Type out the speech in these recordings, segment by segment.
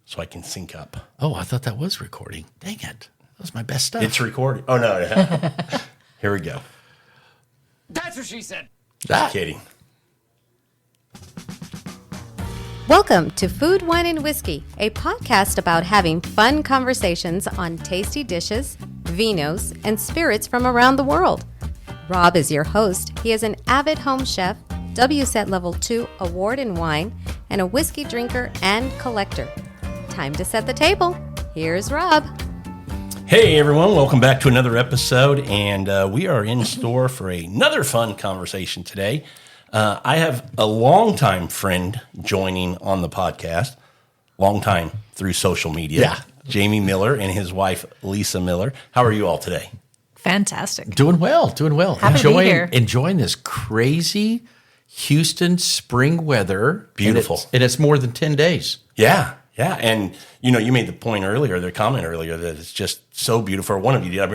so I can sync up. Oh, I thought that was recording. Dang it. That was my best stuff. It's recording. Oh, no. Here we go. That's what she said. Just kidding. Welcome to Food, Wine, and Whiskey, a podcast about having fun conversations on tasty dishes, vinos, and spirits from around the world. Rob is your host. He is an avid home chef, WSET Level 2 award in wine, and a whiskey drinker and collector. Time to set the table. Here's Rob. Hey, everyone. Welcome back to another episode, and we are in store for another fun conversation today. I have a longtime friend joining on the podcast, long time through social media. Yeah. Jamie Miller and his wife, Lisa Miller. How are you all today? Fantastic. Doing well. Happy to be here. Enjoying this crazy Houston spring weather. Beautiful. And it's more than 10 days. Yeah. And, you made the point earlier, the comment earlier, that it's just so beautiful. Or one of you did. I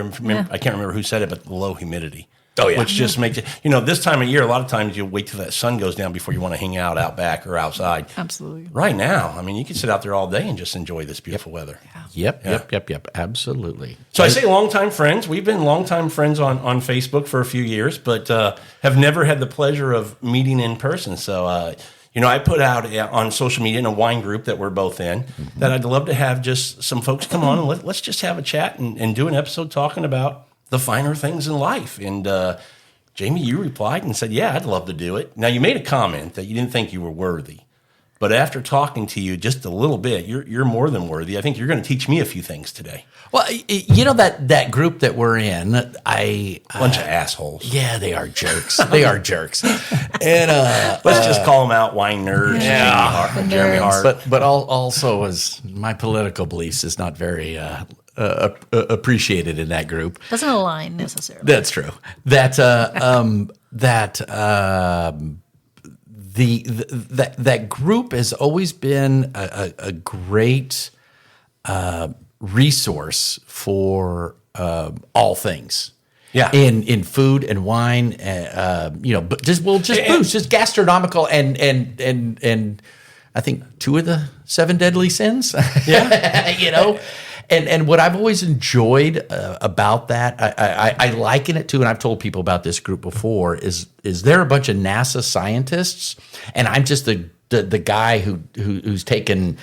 can't remember who said it, but the low humidity. Oh, yeah. Which just makes it, this time of year, a lot of times you wait till that sun goes down before you want to hang out back or outside. Absolutely. Right now, you can sit out there all day and just enjoy this beautiful weather. Yep. Absolutely. So I say longtime friends. We've been longtime friends on Facebook for a few years, but have never had the pleasure of meeting in person. So, I put out on social media in a wine group that we're both in that I'd love to have just some folks come on and let's just have a chat and do an episode talking about the finer things in life. And Jamie, you replied and said, yeah, I'd love to do it. Now, you made a comment that you didn't think you were worthy. But after talking to you just a little bit, you're more than worthy. I think you're going to teach me a few things today. Well, that group that we're in, Bunch of assholes. Yeah, they are jerks. And Let's just call them out wine nerds. Yeah. Jeremy Hart. But also as my political beliefs is not very appreciated in that group. Doesn't align necessarily. That's true. That group has always been a great resource for all things. Yeah. In food and wine, but just booze, just gastronomical and I think 2 of the 7 deadly sins. Yeah. And what I've always enjoyed about that, I liken it to, and I've told people about this group before, is there a bunch of NASA scientists, and I'm just the guy who's taken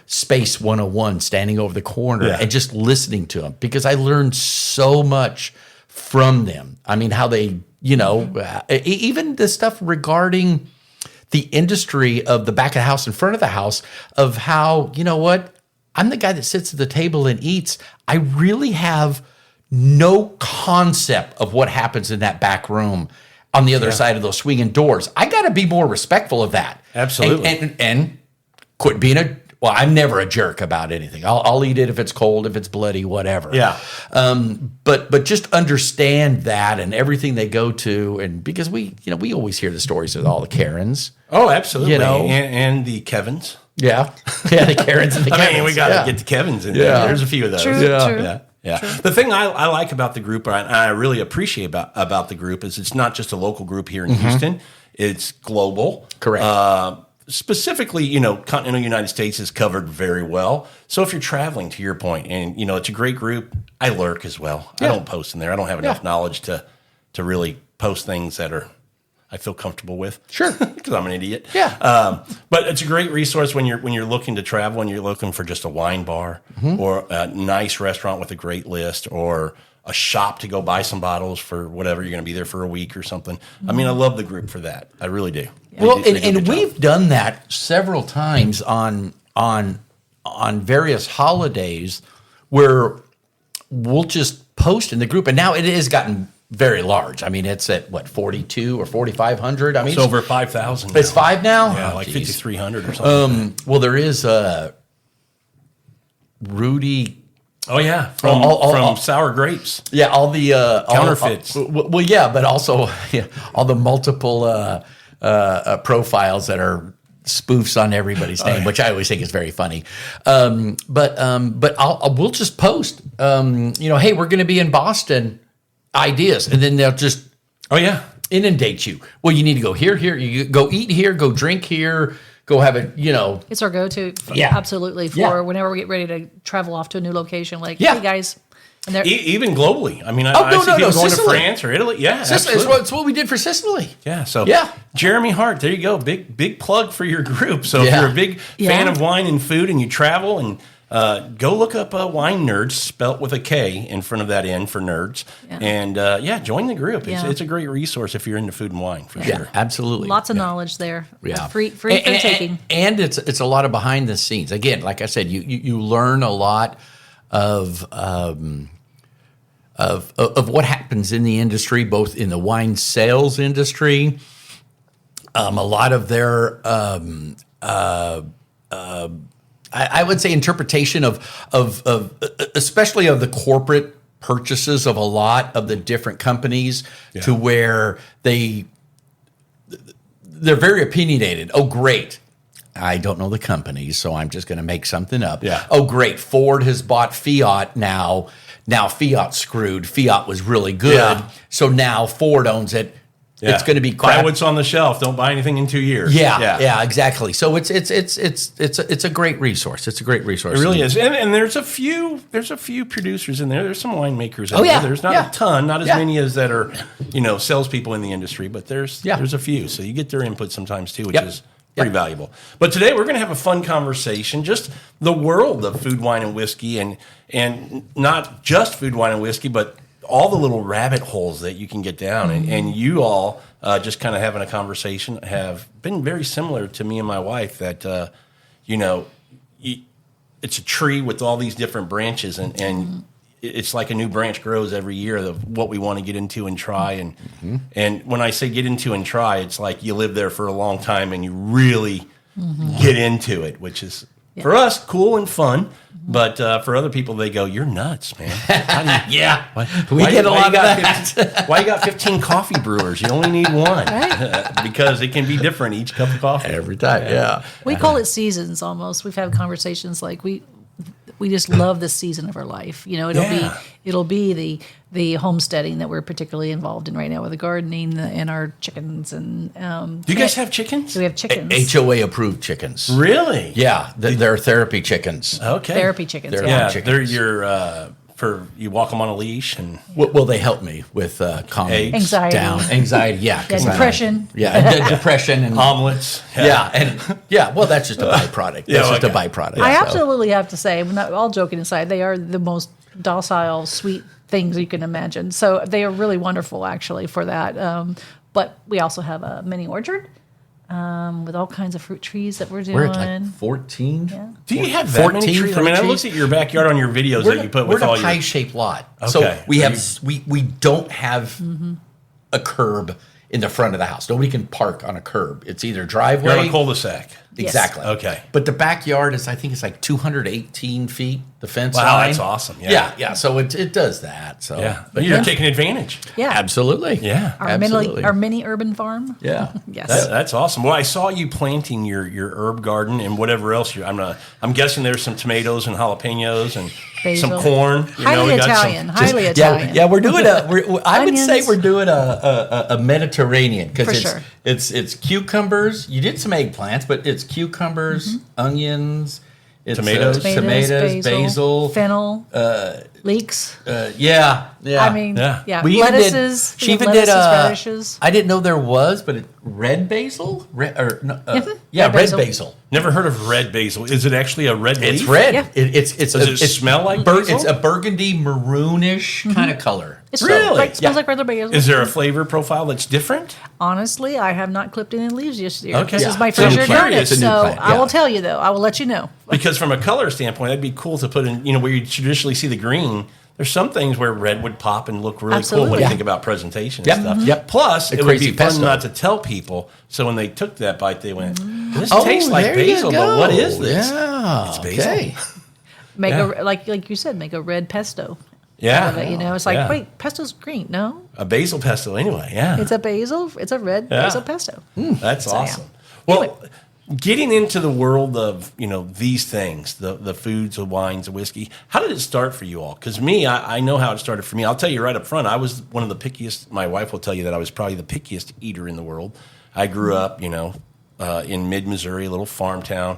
Space 101, standing over the corner and just listening to them, because I learned so much from them. How they, even the stuff regarding the industry of the back of the house, in front of the house, of how, I'm the guy that sits at the table and eats. I really have no concept of what happens in that back room on the other side of those swinging doors. I got to be more respectful of that. Absolutely. And quit being I'm never a jerk about anything. I'll eat it if it's cold, if it's bloody, whatever. Yeah. But just understand that and everything they go to, and because we always hear the stories of all the Karens. Oh, absolutely. And the Kevins. Yeah, the Karens and the Kevins. We got to get the Kevins in there. There's a few of those. True. Yeah. True. The thing I like about the group, and I really appreciate about the group, is it's not just a local group here in Houston. It's global. Correct. Specifically, continental United States is covered very well. So if you're traveling, to your point, and, it's a great group, I lurk as well. Yeah. I don't post in there. I don't have enough knowledge to really post things that I feel comfortable with. Sure. Because I'm an idiot. Yeah. But it's a great resource when you're looking to travel and you're looking for just a wine bar or a nice restaurant with a great list, or a shop to go buy some bottles for whatever you're going to be there for a week or something. I love the group for that. I really do. Yeah. Well, and we've done that several times on various holidays, where we'll just post in the group, and now it has gotten very large. It's at 42 or 4,500. It's over 5,000. It's 5 now. Yeah, like 5,300 or something. Well, there is Rudy. Oh yeah, from sour grapes. Yeah, all the counterfeits. But also all the multiple profiles that are spoofs on everybody's name, which I always think is very funny. But we'll just post, hey, we're going to be in Boston, ideas, and then they'll just inundate you. Well, you need to go here. You go eat here, go drink here. go have it, you know. It's our go-to. Yeah. Absolutely. For Yeah. whenever we get ready to travel off to a new location, like, Yeah. hey guys. And they're, Even globally. I mean, I no, see people going Sicily. to France or Italy. Yeah, Sicily, absolutely. it's what we did for Sicily. Yeah. So Yeah. Jeremy Hart, there you go. Big plug for your group. So if Yeah. you're a big fan of wine and food and you travel and go look up Wine Nerds, spelt with a K in front of that N for nerds. Yeah. And join the group. Yeah. It's a great resource if you're into food and wine for Yeah, sure. absolutely. lots of knowledge there. Yeah. Free for taking. And it's a lot of behind the scenes. Again, like I said, you learn a lot of what happens in the industry, both in the wine sales industry. A lot of their I would say interpretation of especially of the corporate purchases of a lot of the different companies to where they're very opinionated. Oh, great. I don't know the companies, so I'm just going to make something up. Yeah. Oh, great. Ford has bought Fiat now. Now Fiat's screwed. Fiat was really good. Yeah. So now Ford owns it. Yeah. It's going to be buy crap. what's on the shelf. Don't buy anything in 2 years. Yeah, exactly. So it's a great resource. It's a great resource. It really is, and there's a few producers in there. There's some winemakers. Oh, yeah, there. There's not yeah. a ton, not as Yeah. many as that are salespeople in the industry, but there's a few. So you get their input sometimes too, which Yep. is pretty valuable. But today we're going to have a fun conversation, just the world of food, wine, and whiskey, and not just food, wine, and whiskey, but all the little rabbit holes that you can get down. And you all just kind of having a conversation have been very similar to me and my wife that, it's a tree with all these different branches and it's like a new branch grows every year of what we want to get into and try. And when I say get into and try, it's like you live there for a long time and you really get into it, which is for us cool and fun. But for other people, they go, "You're nuts, man." Yeah. We get a lot of that. Why you got 15 coffee brewers? You only need one. Because it can be different each cup of coffee. Every time, yeah. We call it seasons almost. We've had conversations like we just love this season of our life. It'll be the homesteading that we're particularly involved in right now with the gardening and our chickens and Do you guys have chickens? so we have chickens. HOA approved chickens. Really? Yeah, they're therapy chickens. Okay. Therapy chickens. Therapy Yeah. Yeah, chickens. they're your you walk them on a leash and Well, they help me with calming Anxiety. down. Anxiety, yeah. 'cause depression. Depression and omelets. well, that's just a byproduct. That's just a byproduct. I so. absolutely have to say, not all joking aside, they are the most docile, sweet things you can imagine. So they are really wonderful, actually, for that. But we also have a mini orchard with all kinds of fruit trees that we're doing. We're at like 14. Yeah. Do you have that many 14 trees? I mean, I fruit looked trees? at your backyard on your videos that you put with all we're in a your. pie-shaped lot. Okay. So we have we don't have a curb in the front of the house. Nobody can park on a curb. It's either driveway. You're on a cul-de-sac. Exactly. Okay. But the backyard is, I think it's like 218 feet, the fence Wow, line. that's awesome. Yeah. Yeah. So it does that. So Yeah, but you're taking advantage. Yeah. absolutely. Yeah. absolutely. Our mini urban farm. Yeah. Yes. That's awesome. Well, I saw you planting your herb garden and whatever else. I'm guessing there's some tomatoes and jalapenos and Basil. some corn. Highly we got Italian. some- Highly Yeah, Italian. yeah, we're doing I would say Onions. we're doing a Mediterranean For because sure. it's cucumbers. You did some eggplants, but it's cucumbers, onions, it's, Tomatoes. tomatoes, basil. fennel, leeks. Yeah. I mean, Yeah. yeah. We even did. Lettuces. She even lettuces, did. radishes. I didn't know there was, but red basil. Red Red basil. basil. Never heard of red basil. Is it actually a red It's leaf? red. Yeah. It's Does it smell like basil? It's a burgundy maroonish kind of color. It Really? smells like regular basil. Is there a flavor profile that's different? Honestly, I have not clipped any leaves this year. Okay. This Yeah. is my It's a first new year plant. doing it. It's a new So plant, I yeah. will tell you, though. I will let you know. Because from a color standpoint, that'd be cool to put in, where you traditionally see the green. There's some things where red would pop and look really cool when Absolutely. you Yeah. think about presentation Yep. and stuff. Yep. Plus, The it would be crazy fun pesto. not to tell people. So when they took that bite, they went, "This Oh, tastes like there you basil, go. but what is this?" Yeah. It's basil. Okay. Make Yeah. a like you said, make a red pesto. Yeah. Out of it, it's like, Yeah. wait, pesto's green. No, A basil pesto anyway. Yeah. it's a basil. It's a red Yeah. basil pesto. That's So, yeah. awesome. Well, getting into the world of these things, the foods, the wines, the whiskey. How did it start for you all? Because me, I know how it started for me. I'll tell you right up front. I was one of the pickiest. My wife will tell you that I was probably the pickiest eater in the world. I grew up, in mid-Missouri, a little farm town.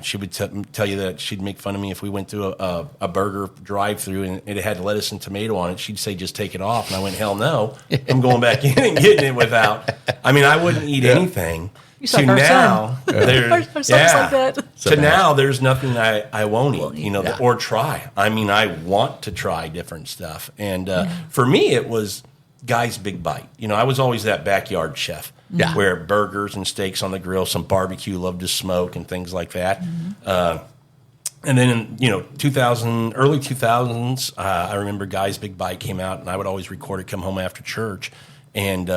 She would tell you that she'd make fun of me if we went through a burger drive-through and it had lettuce and tomato on it. She'd say, just take it off. And I went, hell no. I'm going back in and getting it without. I mean, I wouldn't eat anything. To now, there's like that. So now there's nothing I won't eat, or try. I mean, I want to try different stuff. And for me, it was Guy's Big Bite. I was always that backyard chef. Yeah. Where burgers and steaks on the grill, some barbecue, love to smoke and things like that. And then in early 2000s, I remember Guy's Big Bite came out, and I would always record it, come home after church, and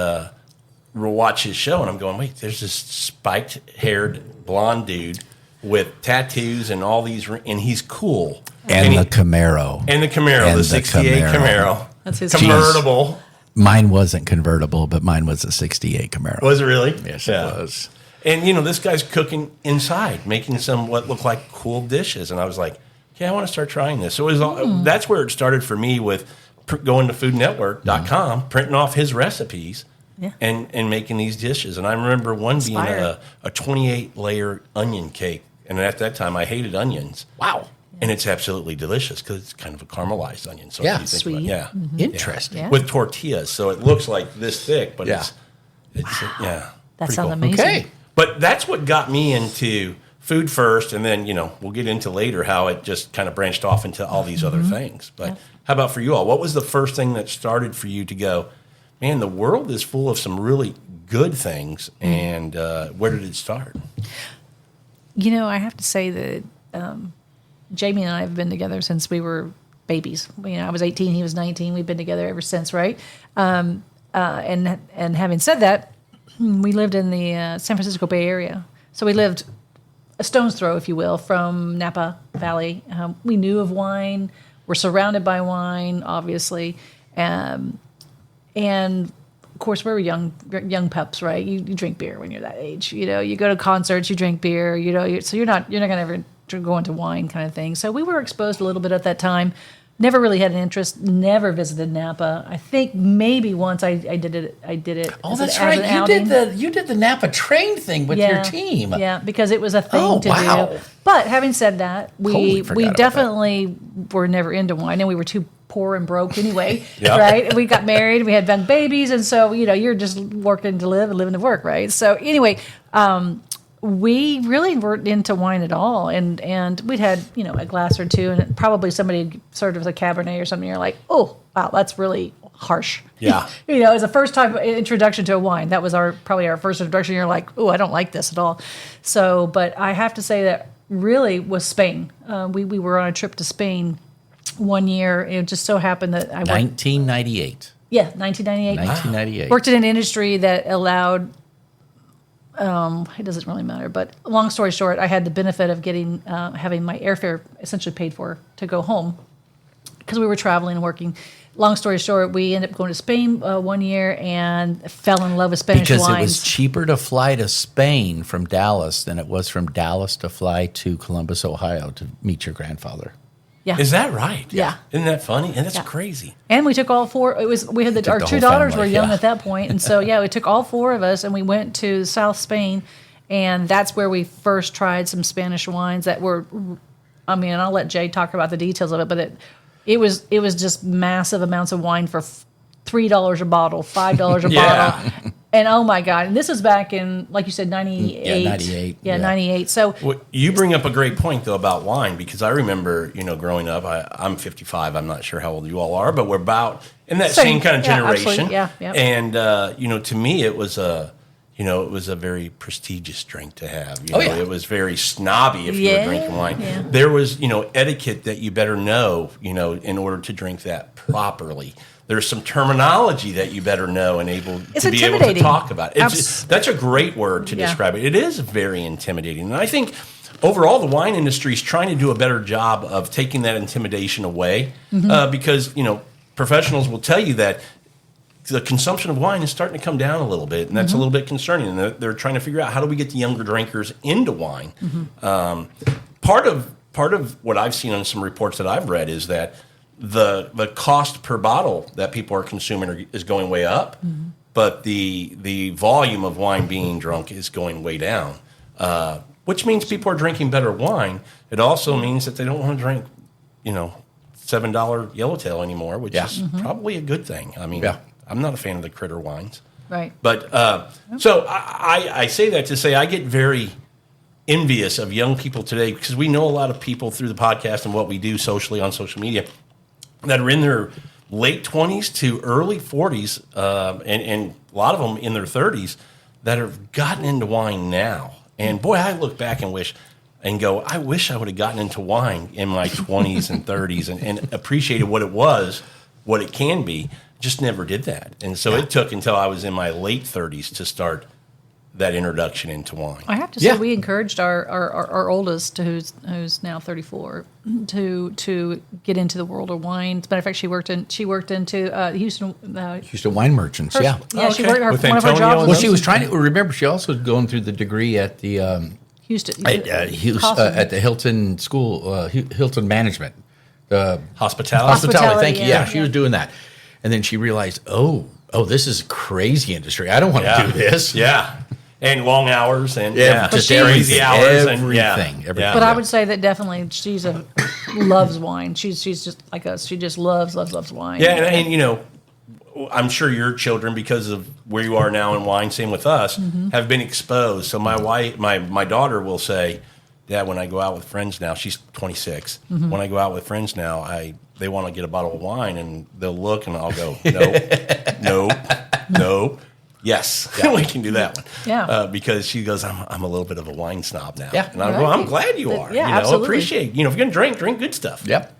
watch his show. And I'm going, wait, there's this spiked-haired blonde dude with tattoos and all these, and he's cool. And the Camaro. And the Camaro, the 68 Camaro. That's his convertible. Mine wasn't convertible, but mine was a 68 Camaro. Was it really? Yes, it was. And, this guy's cooking inside, making some what look like cool dishes. And I was like, I want to start trying this. So that's where it started for me with going to foodnetwork.com, printing off his recipes, and making these dishes. And I remember one being a 28-layer onion cake. And at that time, I hated onions. Wow. And it's absolutely delicious because it's kind of a caramelized onion. So sweet. Interesting. Yeah. With tortillas, so it looks like this thick, but it's That pretty sounds cool. amazing. Okay. But that's what got me into food first, and then we'll get into later how it just kind of branched off into all these other things. But how about for you all? What was the first thing that started for you to go, man, the world is full of some really good things, and where did it start? I have to say that Jamie and I have been together since we were babies. I was 18, he was 19. We've been together ever since, right? And having said that, we lived in the San Francisco Bay Area. So we lived a stone's throw, if you will, from Napa Valley. We knew of wine. We're surrounded by wine, obviously. And of course, we were young pups, right? You drink beer when you're that age. You go to concerts, you drink beer. So you're not going to ever go into wine kind of thing. So we were exposed a little bit at that time. Never really had an interest. Never visited Napa. I think maybe once I did it. Oh, that's right. You did the Napa train thing with your team. Yeah, because it was a thing to do. But having said that, we definitely were never into wine, and we were too poor and broke anyway, right? We got married, we had young babies, and so you're just working to live and living to work, right? So anyway, we really weren't into wine at all, and we'd had a glass or two, and probably somebody served us a Cabernet or something. You're like, oh wow, that's really harsh. Yeah, it was a first time introduction to a wine. That was probably our first introduction. You're like, oh, I don't like this at all. So, but I have to say that really was Spain. We were on a trip to Spain one year. It just so happened that I worked, 1998. Yeah, 1998. 1998. Worked in an industry that allowed. It doesn't really matter, but long story short, I had the benefit of having my airfare essentially paid for to go home because we were traveling and working. Long story short, we ended up going to Spain one year and fell in love with Spanish wines. Because it was cheaper to fly to Spain from Dallas than it was from Dallas to fly to Columbus, Ohio to meet your grandfather. Yeah. Is that right? Yeah. Isn't that funny? And that's crazy. And we took all four. We had our two daughters were young at that point, and so we took all four of us and we went to South Spain, and that's where we first tried some Spanish wines that were. I mean, and I'll let Jay talk about the details of it, but it was just massive amounts of wine for $3 a bottle, $5 a bottle. And oh my God! And this was back in, like you said, 98. Yeah, 98. Yeah, 98. So you bring up a great point though about wine, because I remember, growing up. I'm 55. I'm not sure how old you all are, but we're about in that same kind of generation. Yeah. And to me, it was a very prestigious drink to have. It was very snobby if you were drinking wine. Yeah. There was etiquette that you better know in order to drink that properly. There's some terminology that you better know and to be able to talk about. That's a great word to describe it. It is very intimidating. And I think overall the wine industry is trying to do a better job of taking that intimidation away because, professionals will tell you that the consumption of wine is starting to come down a little bit, and that's a little bit concerning. And they're trying to figure out how do we get the younger drinkers into wine. Part of what I've seen on some reports that I've read is that the cost per bottle that people are consuming is going way up, but the volume of wine being drunk is going way down, which means people are drinking better wine. It also means that they don't want to drink, $7 Yellowtail anymore, which is probably a good thing. I mean, I'm not a fan of the critter wines. Right. But so I say that to say I get very envious of young people today because we know a lot of people through the podcast and what we do socially on social media that are in their late 20s to early 40s, and a lot of them in their 30s that have gotten into wine now. And boy, I look back and I wish I would have gotten into wine in my 20s and 30s and appreciated what it was, what it can be. Just never did that. And so it took until I was in my late 30s to start that introduction into wine. I have to say, we encouraged our oldest, who's now 34, to get into the world of wine. As a matter of fact, she worked into Houston Wine Merchants. She worked With one of her Antonio jobs. Well, she was trying to remember. She also was going through the degree at the Houston at the Hilton School, Hilton Management, Hospitality. Thank you. yeah. She was doing that, and then she realized, oh, this is a crazy industry. I don't want to do this. Yeah. And long hours and just crazy hours everything. But I would say that definitely she's loves wine. She's just like us. She just loves wine. Yeah, and I'm sure your children, because of where you are now in wine, same with us, have been exposed. So my daughter will say, Dad, when I go out with friends now, she's 26. When I go out with friends now, they want to get a bottle of wine, and they'll look, and I'll go, nope. Yes, we can do that one. Yeah. Because she goes, I'm a little bit of a wine snob now. Yeah. And I'm glad you are. Yeah, absolutely. Appreciate, if you're going to drink good stuff. Yep.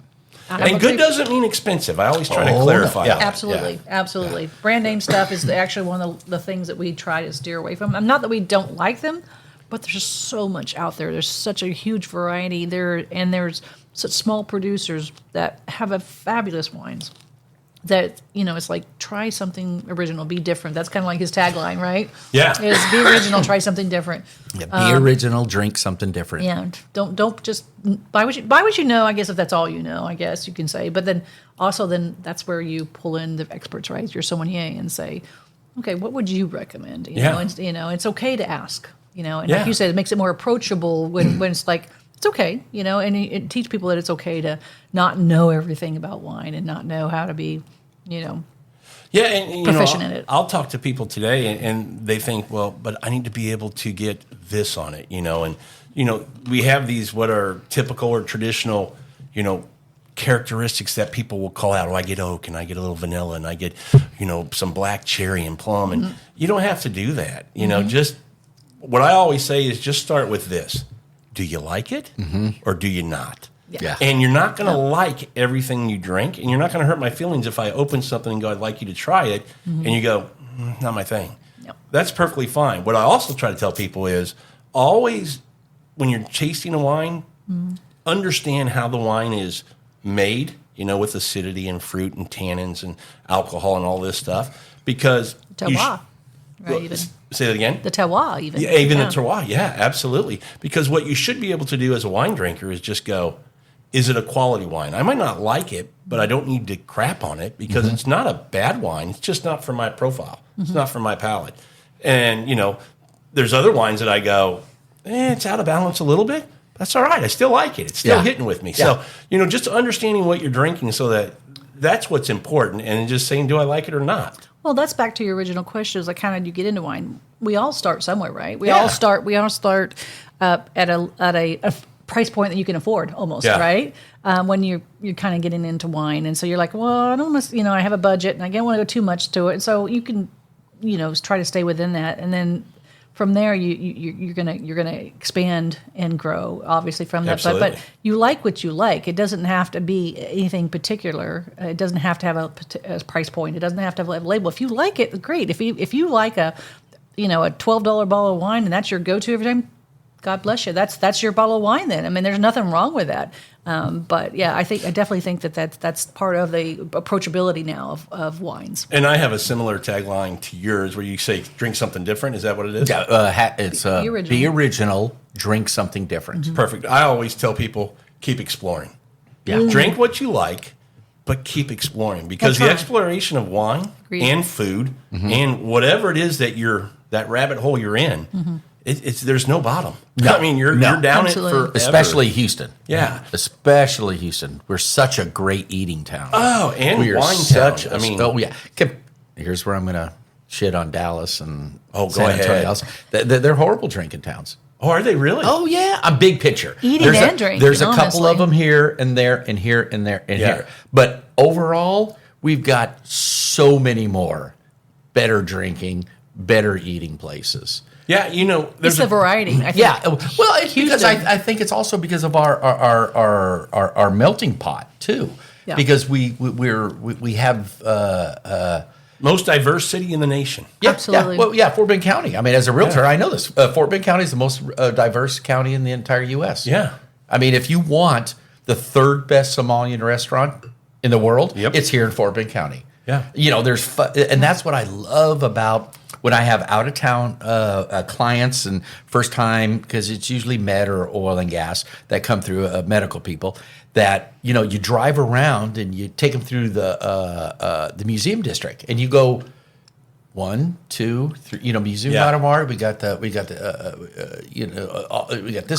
And good doesn't mean expensive. I always try to clarify that. Absolutely. Brand name stuff is actually one of the things that we try to steer away from. Not that we don't like them, but there's just so much out there. There's such a huge variety there, and there's such small producers that have a fabulous wines. That, it's like, try something original, be different. That's kind of like his tagline, right? Yeah. Is be original, try something different. Yeah, be original, drink something different. Yeah, don't just buy what you know. I guess if that's all you know, I guess you can say. But then that's where you pull in the experts, right? Your sommelier, and say, okay, what would you recommend? You know, it's okay to ask. And like you said, it makes it more approachable when it's like, it's okay, and it teach people that it's okay to not know everything about wine and not know how to be, and proficient in it. I'll talk to people today, and they think, well, but I need to be able to get this on it, and we have these what are typical or traditional, characteristics that people will call out. Oh, I get oak, and I get a little vanilla, and I get, some black cherry and plum, and you don't have to do that. Just what I always say is just start with this. Do you like it or do you not? Yeah. And you're not going to like everything you drink, and you're not going to hurt my feelings if I open something and go, I'd like you to try it, and you go, not my thing. Yep. That's perfectly fine. What I also try to tell people is always, when you're tasting a wine, understand how the wine is made, with acidity and fruit and tannins and alcohol and all this stuff, because Terroir, right? Even. Say that again? The terroir, even. Yeah, even the terroir, yeah, absolutely. Because what you should be able to do as a wine drinker is just go, is it a quality wine? I might not like it, but I don't need to crap on it because it's not a bad wine. It's just not for my profile. It's not for my palate. And, there's other wines that I go, it's out of balance a little bit. That's all right. I still like it. It's still hitting with me. Yeah. So, just understanding what you're drinking so that's what's important, and just saying, do I like it or not? Well, that's back to your original question. Is like, how did you get into wine? We all start somewhere, right? We all start at a price point that you can afford, almost, right? When you're kind of getting into wine, and so you're like, well, I don't want to, I have a budget, and I don't want to go too much to it. So you can, try to stay within that, and then from there you're gonna expand and grow, obviously, from that. But you like what you like. It doesn't have to be anything particular. It doesn't have to have a price point. It doesn't have to have a label. If you like it, great. If you like a $12 bottle of wine and that's your go-to every time, God bless you. That's your bottle of wine then. I mean, there's nothing wrong with that. But yeah, I definitely think that's part of the approachability now of wines. And I have a similar tagline to yours where you say, drink something different. Is that what it is? Yeah, it's be original, drink something different. Perfect. I always tell people, keep exploring. Yeah. Drink what you like, but keep exploring, because That's the right. exploration of wine Agreed. and food and whatever it is that rabbit hole you're in, it's there's no bottom. No. I mean, you're No. down Absolutely. it forever. Especially Houston. Yeah. Especially Houston. We're such a great eating town. Oh, and we are wine such town. a, oh yeah. Here's where I'm going to shit on Dallas and Go San Antonio. ahead. Else. They're horrible drinking towns. Oh, are they really? Oh yeah, a big picture. Eating and drinking, There's a couple honestly. of them here and there and here and there and Yeah. here. But overall, we've got so many more better drinking, better eating places. Yeah, It's the variety. I think. Yeah, well, it's because Houston. I think it's also because of our melting pot too. Yeah. Because we have most diverse city in the nation. Absolutely. Yeah, well, yeah, Fort Bend County. I mean, as a realtor, I know this. Fort Bend County is the most diverse county in the entire U.S. Yeah. I mean, if you want the third best Somalian restaurant in the world, Yep. it's here in Fort Bend County. Yeah. There's and that's what I love about when I have out of town clients and first time, because it's usually med or oil and gas that come through, medical people. That you drive around and you take them through the museum district and you go 1, 2, 3. Museum Yeah. Bottom Art. We got this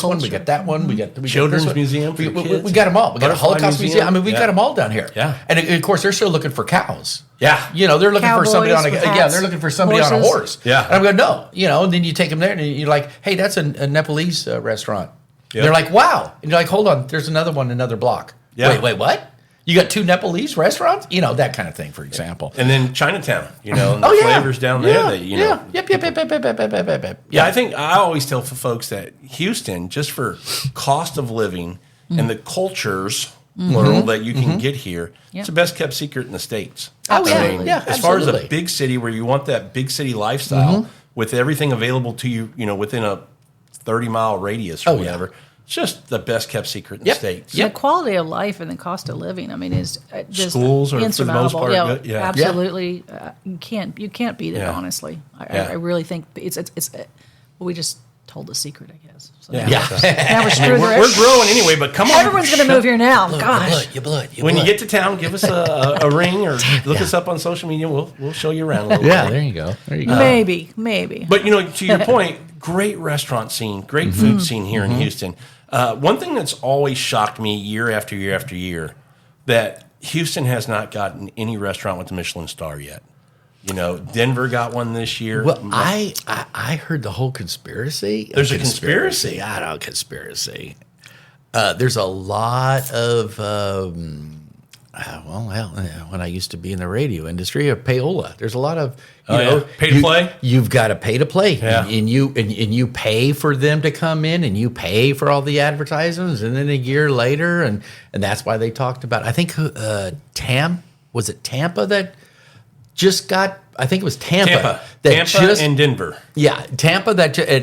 one. We got that one. We got Children's this one. Museum for We, your we, kids. we got them all. We got a Butterfly Holocaust Museum. I mean, we Yeah. got them all down here. Yeah. And of course, they're still looking for cows. Yeah. They're looking for somebody on a Cowboys with hats, they're looking for somebody on a horses. horse. Yeah. And I'm going, no, and then you take them there and you're like, hey, that's a Nepalese restaurant. Yep. They're like, wow. And you're like, hold on, there's another one, another block. Yeah. Wait, what? You got 2 Nepalese restaurants? That kind of thing, for example. And then Chinatown, and the Oh, yeah. flavors down there Yeah, that, yeah. Yep. Yeah, I think I always tell for folks that Houston, just for cost of living and the cultures, plural, that you can get here, it's the best kept secret in the States. Oh, yeah. I mean, Yeah, as far as a absolutely. big city where you want that big city lifestyle with everything available to you, within a 30-mile radius or Oh, yeah. whatever, it's just the best kept secret in Yep. the States. The quality of life and the cost of living, I mean, is just Schools are, for the most insurmountable. part, Yeah, good. Yeah. absolutely. You can't beat it. Yeah. Honestly, Yeah. I really think it's. We just told the secret, I guess. So Yeah. Yeah. now we're screwed. We're growing anyway, but come on. Everyone's going to move here now. Gosh. Your blood. When you get to town, give us a ring or look us up on social media. We'll show you around a little Yeah, bit. there you go. There you go. Maybe. But to your point, great restaurant scene, great food scene here in Houston. One thing that's always shocked me year after year after year, that Houston has not gotten any restaurant with a Michelin star yet. Denver got one this year. Well, I heard the whole conspiracy. There's a conspiracy. I don't know, conspiracy. There's a lot of, when I used to be in the radio industry, of payola. There's a lot of, pay to play. You've got to pay to play, Yeah. and you pay for them to come in, and you pay for all the advertisements, and then a year later, and that's why they talked about. I think was it Tampa that just got. I think it was Tampa and Denver. Yeah, Tampa.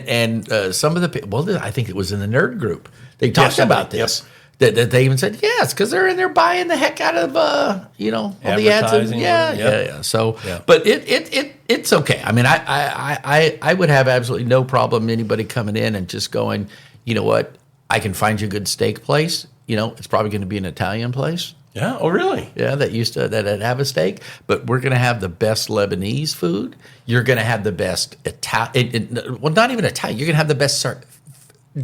And some of the I think it was in the nerd group. They talked somebody- about this. That they even said yes, because they're in there buying the heck out of all the ads. Advertising, Yeah. yeah. So, Yeah. but it's okay. I mean, I would have absolutely no problem anybody coming in and just going, you know what, I can find you a good steak place. It's probably going to be an Italian place. Yeah. Oh, really? Yeah, that have a steak, but we're going to have the best Lebanese food. You're going to have the best Italian. Well, not even Italian. You're going to have the best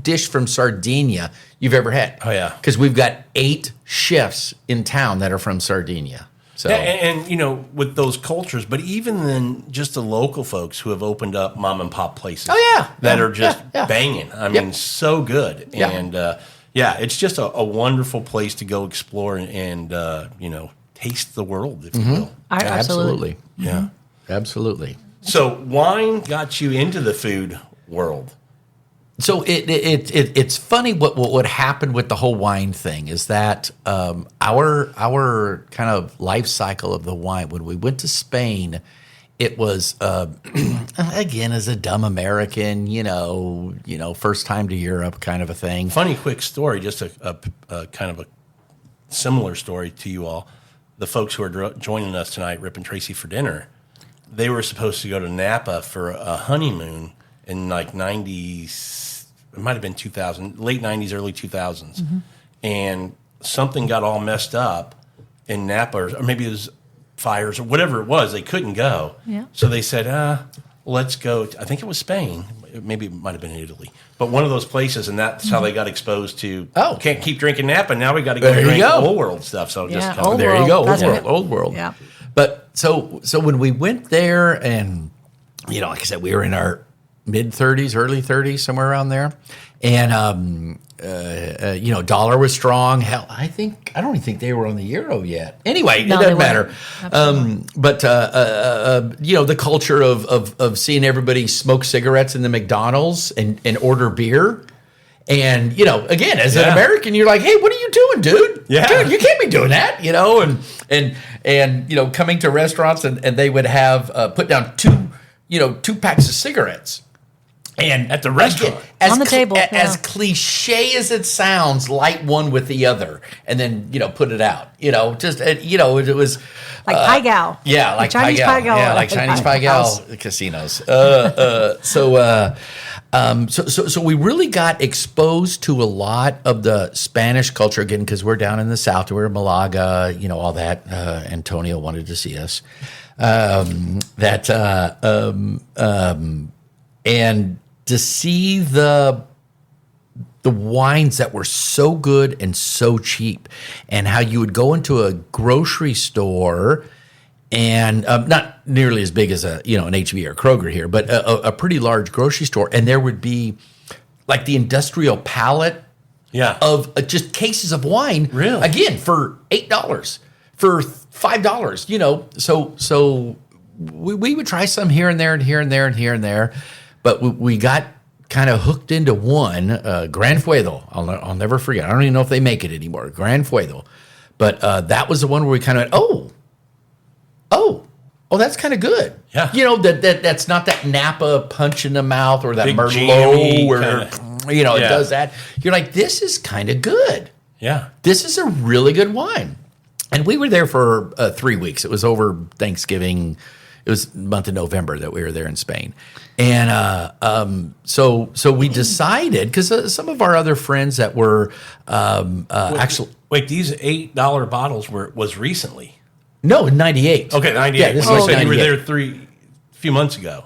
dish from Sardinia you've ever had. Oh, yeah. Because we've got 8 chefs in town that are from Sardinia. So Yeah, and with those cultures, but even then, just the local folks who have opened up mom and pop places. Oh, yeah. that Yeah, are just yeah. banging. I mean, so good. Yeah. And it's just a wonderful place to go explore and taste the world, if you will. absolutely. Yeah. Absolutely. So wine got you into the food world. So it's funny what happened with the whole wine thing is that our kind of life cycle of the wine, when we went to Spain, it was again, as a dumb American, first time to Europe kind of a thing. Funny quick story, just a kind of a similar story to you all. The folks who are joining us tonight, Rip and Tracy, for dinner, they were supposed to go to Napa for a honeymoon in like 90s. It might have been 2000, late 90s, early 2000s. And something got all messed up in Napa, or maybe it was fires or whatever it was. They couldn't go. Yeah. So they said, let's go. I think it was Spain. Maybe it might have been Italy. But one of those places, and that's how they got exposed to, can't keep drinking Napa. Now we got to go drink old world stuff. So just kind of, there you go. That's Old world. Yeah. But so when we went there, and like I said, we were in our mid 30s, early 30s, somewhere around there, and dollar was strong. Hell, I don't even think they were on the euro yet. Anyway, it doesn't matter. But the culture of seeing everybody smoke cigarettes in the McDonald's and order beer. And, again, as an American, you're like, hey, what are you doing, dude? Yeah. Dude, you can't be doing that, and coming to restaurants and they would have put down two packs of cigarettes. And at the restaurant, on the table, as cliche as it sounds, light one with the other, and then put it out. It was like Pai Gow. Yeah, like Chinese Pai Gow. Yeah, like Chinese Pai Gow casinos. So we really got exposed to a lot of the Spanish culture again because we're down in the south. We're in Malaga, all that. Antonio wanted to see us. And to see the wines that were so good and so cheap, and how you would go into a grocery store, and not nearly as big as an HB or Kroger here, but a pretty large grocery store, and there would be like the industrial pallet of just cases of wine, really, again for $8, for $5, So we would try some here and there and here and there and here and there. But we got kind of hooked into one, Gran Fuego. I'll never forget. I don't even know if they make it anymore, Gran Fuego. But that was the one where we kind of went, that's kind of good. Yeah. That's not that Napa punch in the mouth or that Big Merlot where, it does that. You're like, this is kind of good. Yeah. This is a really good wine. And we were there for 3 weeks. It was over Thanksgiving. It was the month of November that we were there in Spain. And so we decided, because some of our other friends that were actually... Wait, these $8 bottles was recently? No, in 98. Okay, 98. Yeah, this you was said you were 98. there a few months ago.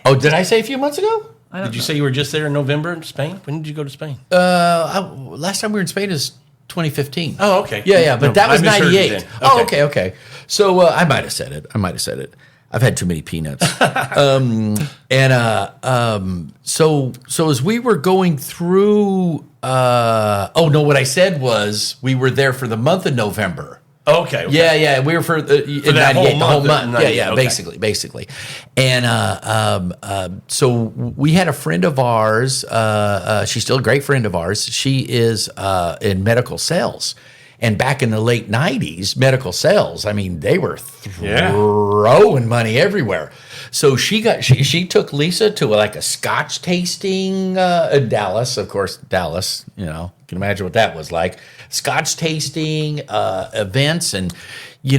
Oh, did I say a few months ago? Did you say you were just there in November in Spain? When did you go to Spain? Last time we were in Spain is 2015. Oh, okay. Yeah, but that was 98. Okay. Oh, okay. So I might have said it. I've had too many peanuts. So as we were going through, what I said was we were there for the month of November. Okay. Yeah, we were in 98, the whole month. Yeah, okay. basically. And so we had a friend of ours. She's still a great friend of ours. She is in medical sales. And back in the late 90s, medical sales, I mean, they were throwing money everywhere. So she took Lisa to a Scotch tasting in Dallas. Of course, Dallas, you can imagine what that was like. Scotch tasting events and,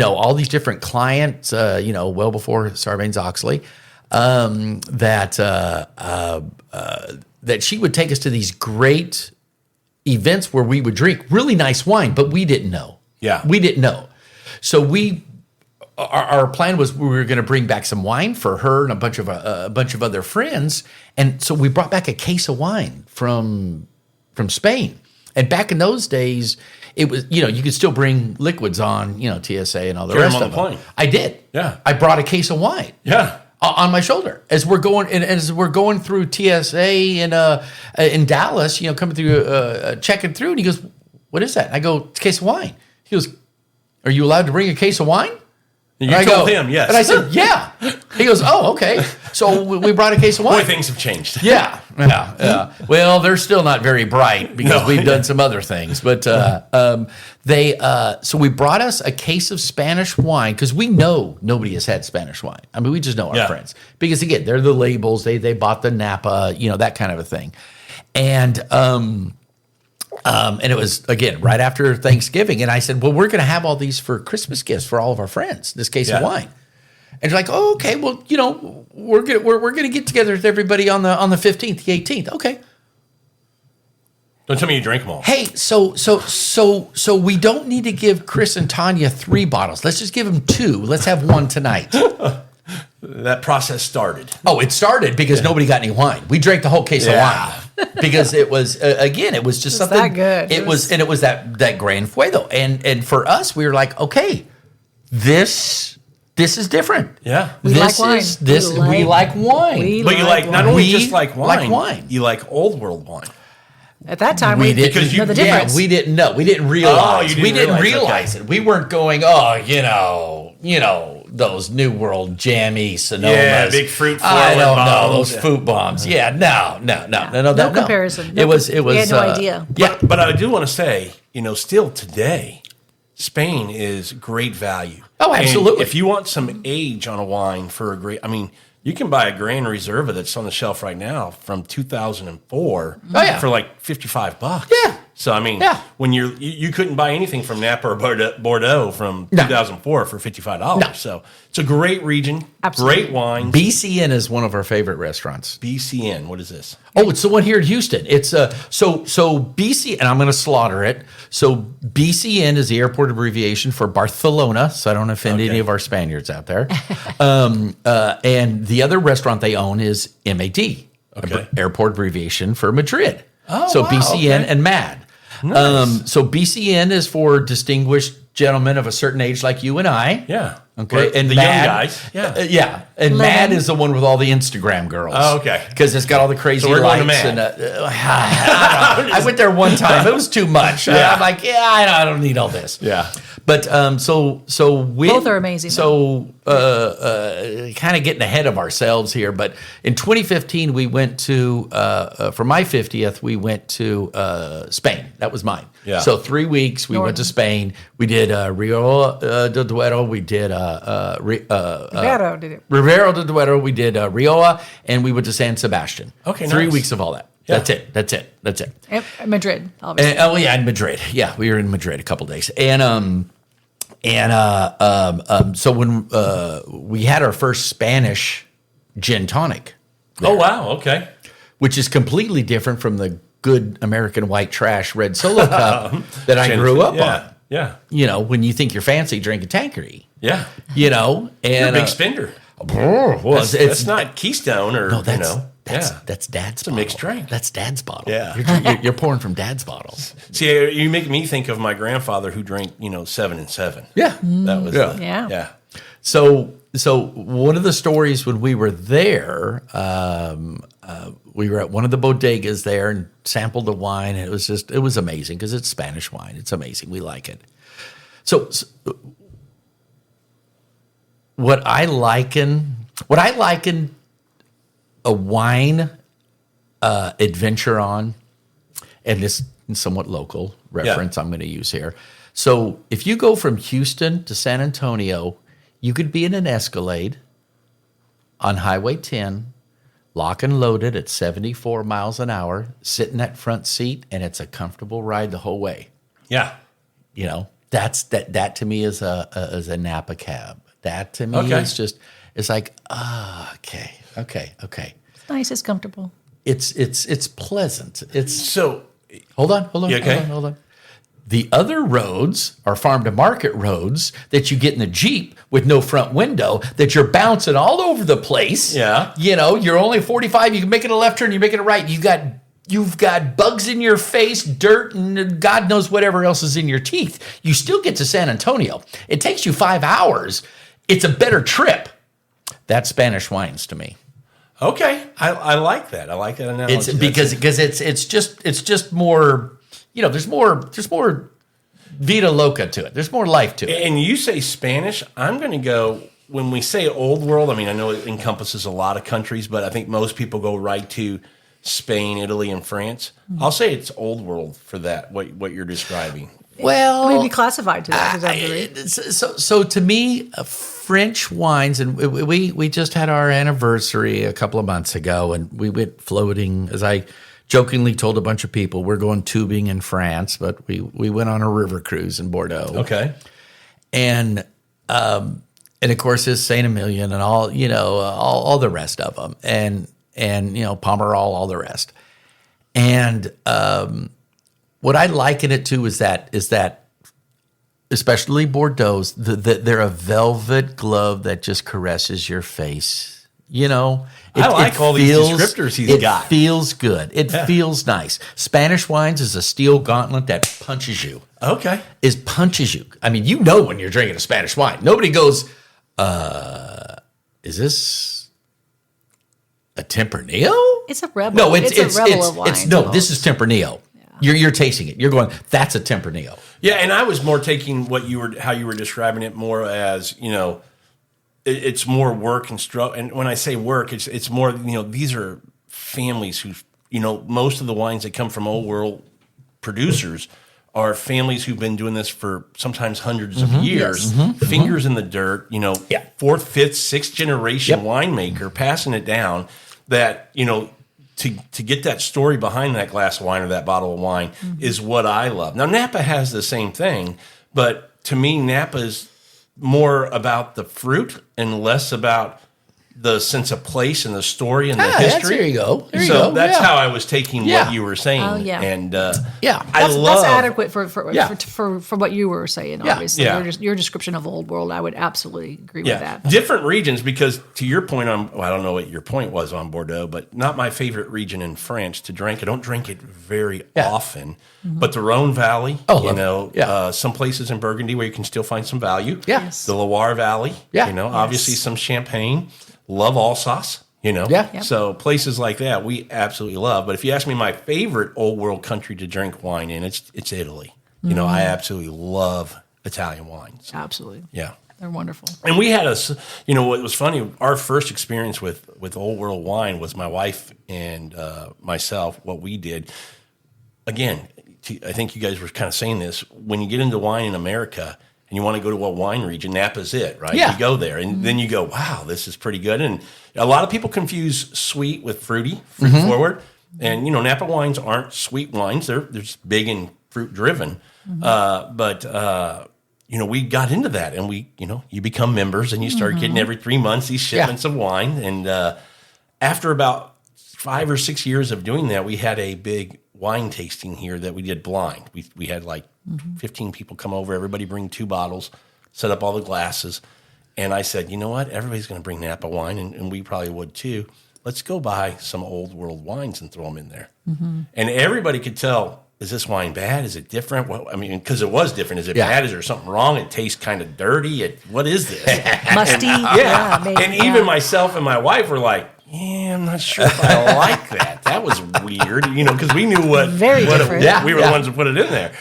all these different clients, well before Sarbanes-Oxley, that she would take us to these great events where we would drink really nice wine, but we didn't know. Yeah. We didn't know. So our plan was we were going to bring back some wine for her and a bunch of other friends. And so we brought back a case of wine from Spain. And back in those days, it was, you could still bring liquids on, TSA and all the rest of them. Plane. I did. Yeah. I brought a case of wine. Yeah. On my shoulder as we're going through TSA in Dallas, coming through checking through, and he goes, "What is that?" And I go, "It's a case of wine." He goes, "Are you allowed to bring a case of wine?" You told him, yes. And I said, "Yeah." He goes, "Oh, okay." So we brought a case of wine. Boy, things have changed. Yeah. Well, they're still not very bright because we've done some other things. But so we brought us a case of Spanish wine because we know nobody has had Spanish wine. I mean, we just know our friends because again, they're the labels. They bought the Napa, that kind of a thing, and it was again right after Thanksgiving, and I said, "Well, we're going to have all these for Christmas gifts for all of our friends. This case of wine." And you're like, "Oh, okay. Well, we're gonna get together with everybody on the 15th, the 18th. Okay. Don't tell me you drink them all. Hey, so we don't need to give Chris and Tanya 3 bottles. Let's just give them 2. Let's have one tonight. That process started. Oh, it started because nobody got any wine. We drank the whole case of wine because it was again, it was just something that good. It was that Gran Fuego, and for us, we were like, okay, this is different. Yeah. We like wine. We like wine. But you like not only just like like wine. you like old world wine. At that time, We we didn't because you- know the yeah, difference. we didn't know. We didn't realize. you didn't we didn't realize, realize it. We weren't going, oh, you know, those New World jammy Sonomas. Yeah, big fruit I forward don't know bombs. those fruit bombs. Yeah, no. No comparison. It was. We had no idea. Yeah, But I do want to say, still today, Spain is great value. Oh, absolutely. And if you want some age on a wine for a great, you can buy a Grand Reserva that's on the shelf right now from 2004 for like $55. Yeah. So when you couldn't buy anything from Napa or Bordeaux from 2004 for $55. No. So it's a great region, Absolutely. great wine. BCN is one of our favorite restaurants. BCN, what is this? Oh, it's the one here in Houston. It's so BC, and I'm going to slaughter it. So BCN is the airport abbreviation for Barcelona. So I don't offend any of our Spaniards out there. And the other restaurant they own is MAD, airport abbreviation for Madrid. Oh, so wow, BCN okay. and MAD. Nice. So BCN is for distinguished gentlemen of a certain age like you and I. Yeah. Okay. Or the young guys. Yeah. Yeah. And Mad is the one with all the Instagram girls. Oh, okay. Because it's got all the crazy we're going lights. to Mad. And, I went there one time. It was too much. Yeah. I'm like, I don't need all this. Yeah. But so we Both are amazing. So kind of getting ahead of ourselves here. But in 2015, we went to for my 50th, we went to Spain. That was mine. Yeah. So 3 weeks we went to Spain. We did Rio de Duero. We did Rivero did it. Rivero de Duero. We did Rioja, and we went to San Sebastian. Okay, 3 nice. weeks of all that. Yeah. That's it. And Madrid, obviously. And, in Madrid. Yeah, we were in Madrid a couple days, and so when we had our first Spanish gin tonic, Oh, wow. Okay. which is completely different from the good American white trash red Solo cup that I grew up on. Yeah. When you think you're fancy, drink a Tanqueray. Yeah. And You're a big spender. well, It's not Keystone or, no, that's That's Dad's. a mixed bottle. drink. That's Dad's bottle. Yeah. you're pouring from Dad's bottles. See, you make me think of my grandfather who drank, 7 and 7. Yeah. That was Yeah. yeah. So one of the stories when we were there, we were at one of the bodegas there and sampled the wine, and it was amazing because it's Spanish wine. It's amazing. We like it. So what I liken a wine adventure on, and this is somewhat local reference I'm going to use here. So if you go from Houston to San Antonio, you could be in an Escalade on Highway 10, lock and loaded at 74 miles an hour, sit in that front seat, and it's a comfortable ride the whole way. Yeah. That's that to me is a Napa cab. That to me is just, it's like, okay. It's nice, it's comfortable. It's pleasant. It's So, hold on. You okay? Hold on. The other roads are farm to market roads that you get in the Jeep with no front window that you're bouncing all over the place. Yeah. You're only 45. You can make it a left turn. You're making it right. You've got bugs in your face, dirt, and God knows whatever else is in your teeth. You still get to San Antonio. It takes you 5 hours. It's a better trip. That's Spanish wines to me. okay. I like that. I like that analogy. It's because it's just more. There's more vida loca to it. There's more life to it. And you say Spanish, I'm going to go, when we say old world, I know it encompasses a lot of countries, but I think most people go right to Spain, Italy, and France. I'll say it's old world for that, what you're describing. Well, Maybe classified to that. Exactly. so to me, French wines, and we just had our anniversary a couple of months ago, and we went floating, as I jokingly told a bunch of people, we're going tubing in France, but we went on a river cruise in Bordeaux. Okay. And of course it's Saint Emilion and all the rest of them, and Pomerol, all the rest. And What I liken it to is that especially Bordeaux's, they're a velvet glove that just caresses your face. You know, I like all these descriptors he's got. It feels good. It feels nice. Spanish wines is a steel gauntlet that punches you. Okay. Punches you. I mean, you know when you're drinking a Spanish wine. Nobody goes, is this a Tempranillo? It's a rebel. No, it's a rebel of wine. This is Tempranillo. Yeah. You're tasting it. You're going, that's a Tempranillo. Yeah, and I was more taking how you were describing it more as, you know, it's more work and struggle. And when I say work, it's more, you know, these are families who, you know, most of the wines that come from old world producers are families who've been doing this for sometimes hundreds of years, fingers in the dirt, you know, fourth, fifth, sixth generation winemaker passing it down that, you know, to get that story behind that glass of wine or that bottle of wine is what I love. Now, Napa has the same thing, but to me, Napa is more about the fruit and less about the sense of place and the story and the history. There you go. That's how I was taking what you were saying. Oh, yeah. And that's adequate for what you were saying. Obviously, your description of Old World, I would absolutely agree with that. Different regions, because to your point on, I don't know what your point was on Bordeaux, but not my favorite region in France to drink. I don't drink it very often, but the Rhone Valley, some places in Burgundy where you can still find some value. Yes. The Loire Valley, obviously some Champagne. Love Alsace, you know. Yeah. So places like that we absolutely love. But if you ask me my favorite old world country to drink wine in, it's Italy. You know, I absolutely love Italian wines. Absolutely. Yeah. They're wonderful. And we had what was funny, our first experience with old world wine was my wife and myself, what we did. Again, I think you guys were kind of saying this, when you get into wine in America, and you want to go to a wine region, Napa's it, right? Yeah. You go there, and then you go, wow, this is pretty good. And a lot of people confuse sweet with fruit forward. And, you know, Napa wines aren't sweet wines. They're just big and fruit-driven. But you know, we got into that, and you become members, and you start getting every 3 months these shipments of wine. And after about 5 or 6 years of doing that, we had a big wine tasting here that we did blind. We had like 15 people come over, everybody bring 2 bottles, set up all the glasses. And I said, you know what? Everybody's going to bring Napa wine, and we probably would too. Let's go buy some old world wines and throw them in there. And everybody could tell, is this wine bad? Is it different? Well, I mean, because it was different. Is it bad? Is there something wrong? It tastes kind of dirty. What is this? Musty. And even myself and my wife were like, yeah, I'm not sure if I like that. That was weird, you know, because we knew what we were the ones who put it in there.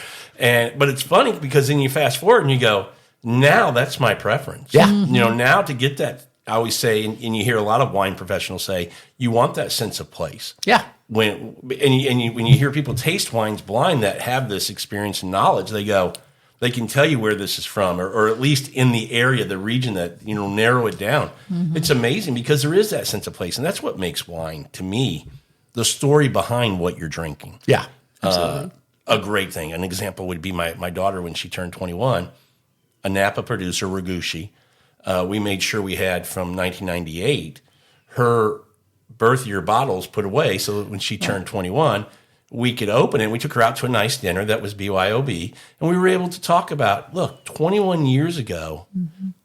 But it's funny because then you fast forward and you go, now that's my preference. Yeah. You know, now to get that, I always say, and you hear a lot of wine professionals say, you want that sense of place. Yeah. When you hear people taste wines blind that have this experience and knowledge, they can tell you where this is from, or at least in the area, the region that, you know, narrow it down. It's amazing because there is that sense of place. And that's what makes wine, to me, the story behind what you're drinking. Yeah, absolutely. A great thing. An example would be my daughter when she turned 21, a Napa producer, Ragushi. We made sure we had from 1998 her birth year bottles put away so that when she turned 21, we could open it. We took her out to a nice dinner that was BYOB, and we were able to talk about, look, 21 years ago,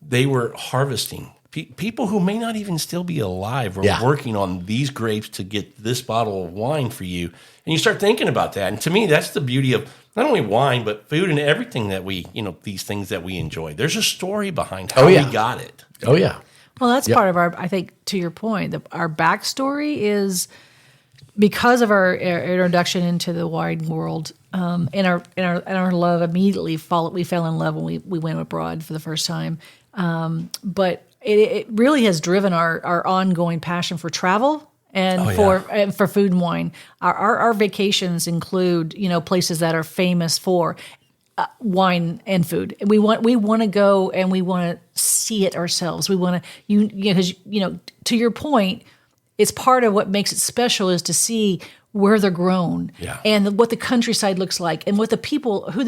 they were harvesting. People who may not even still be alive were working on these grapes to get this bottle of wine for you. And you start thinking about that. And to me, that's the beauty of not only wine, but food and everything that we, you know, these things that we enjoy. There's a story behind how we got it. Oh, yeah. Well, that's part of our, I think, to your point, our backstory is because of our introduction into the wine world, and our love immediately we fell in love when we went abroad for the first time. But it really has driven our ongoing passion for travel and for food and wine. Our vacations include, you know, places that are famous for wine and food. We want to go and we want to see it ourselves. We want to because you know, to your point, it's part of what makes it special is to see where they're grown and what the countryside looks like and who the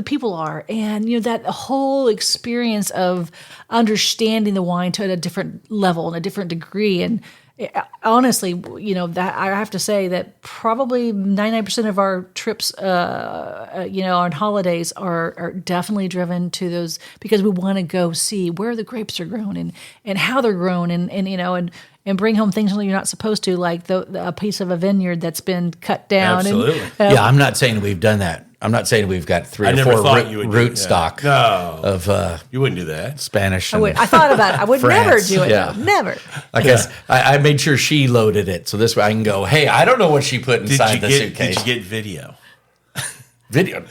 people are. And, you know, that whole experience of understanding the wine to a different level and a different degree. And honestly, that I have to say that probably 99% of our trips, on holidays are definitely driven to those because we want to go see where the grapes are grown and how they're grown and bring home things that you're not supposed to, like a piece of a vineyard that's been cut down. Absolutely. Yeah, I'm not saying we've done that. I'm not saying we've got 3 I or never 4 thought you would root do stock No, of you wouldn't do that. Spanish. I thought about it. I would never France, do it. yeah. Though. Never. I guess I made sure she loaded it, so this way I can go, hey, I don't know what she put inside the suitcase. Did you get video? Video.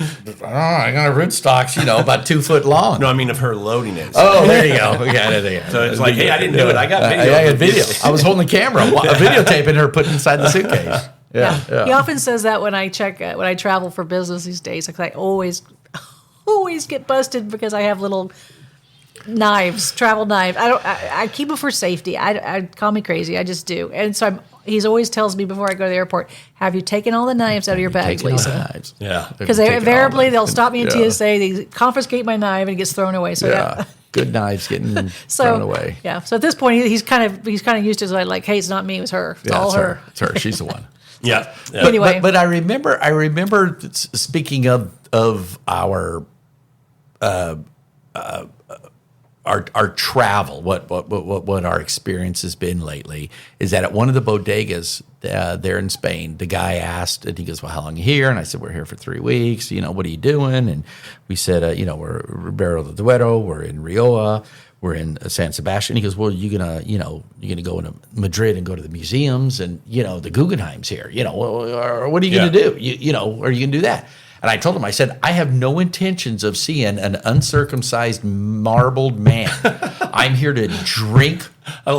I got root stocks, about 2 foot long. No, I mean of her loading it. Oh, there you go. We got it there. So it's like, hey, I didn't do it. I got video. I got video. I was holding the camera, videotaping her putting inside the suitcase. Yeah. He often says that when I travel for business these days. Like I always get busted because I have little knives, travel knives. I keep it for safety. I call me crazy. I just do. And so he's always tells me before I go to the airport, have you taken all the knives out of your bag, Lisa? Yeah. Because invariably they'll stop me in TSA, they confiscate my knife and it gets thrown away. So yeah. Good knives getting thrown away. Yeah. So at this point he's kind of used to it, like, hey, it's not me, it was her. It's all her. It's her. She's the one. Yeah. Anyway, but I remember speaking of our travel, what our experience has been lately is that at one of the bodegas there in Spain, the guy asked, and he goes, "Well, how long are you here?" And I said, "We're here for 3 weeks. What are you doing?" And we said, "We're Ribera del Duero, we're in Rioja, we're in San Sebastian." He goes, "Well, you're gonna go into Madrid and go to the museums and the Guggenheim's here. What are you gonna do? Are you gonna do that?" And I told him, I said, I have no intentions of seeing an uncircumcised, marbled man. I'm here to drink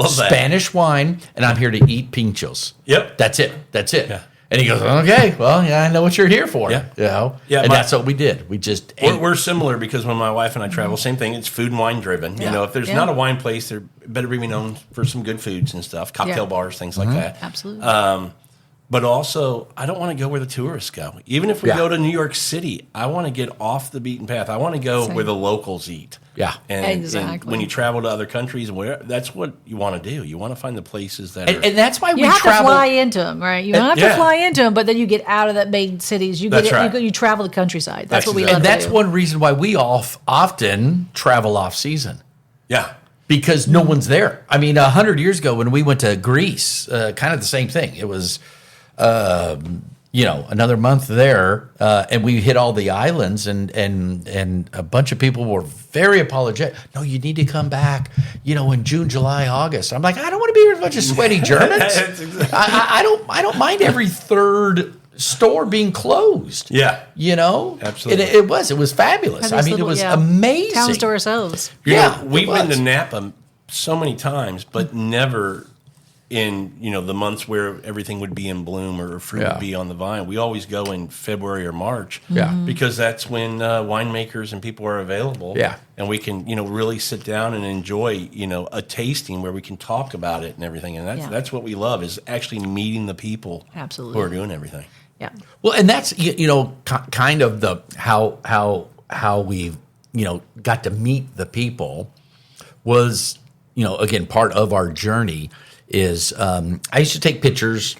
Spanish wine, and I'm here to eat pinchos. Yep. That's it. Yeah. And he goes, okay, well, yeah, I know what you're here for. Yeah. Yeah, and that's what we did. We just ate. We're similar because when my wife and I travel, same thing. It's food and wine driven. Yeah. If there's not a wine place, there better be known for some good foods and stuff, cocktail bars, things like that. Absolutely. But also, I don't want to go where the tourists go. Even if we go to New York City, I want to get off the beaten path. I want to go where the locals eat. Yeah. And when you travel to other countries, that's what you want to do. You want to find the places that are... And that's why you have to fly into them, right? You have to fly into them, but then you get out of the main cities. You travel the countryside. That's what we love to do. And that's one reason why we often travel off season. Yeah. Because no one's there. I mean, 100 years ago when we went to Greece, kind of the same thing. It was... another month there, and we hit all the islands, and a bunch of people were very apologetic. No, you need to come back, in June, July, August. I'm like, I don't want to be with a bunch of sweaty Germans. I don't mind every third store being closed. Yeah. Absolutely. It was fabulous. I mean, it was amazing. Towns to ourselves. We've been to Napa so many times, but never in the months where everything would be in bloom or fruit would be on the vine. We always go in February or March because that's when winemakers and people are available. Yeah. And we can really sit down and enjoy a tasting where we can talk about it and everything. And that's what we love, is actually meeting the people who are doing everything. Yeah. Well, and that's kind of the how we got to meet the people was again part of our journey. Is I used to take pictures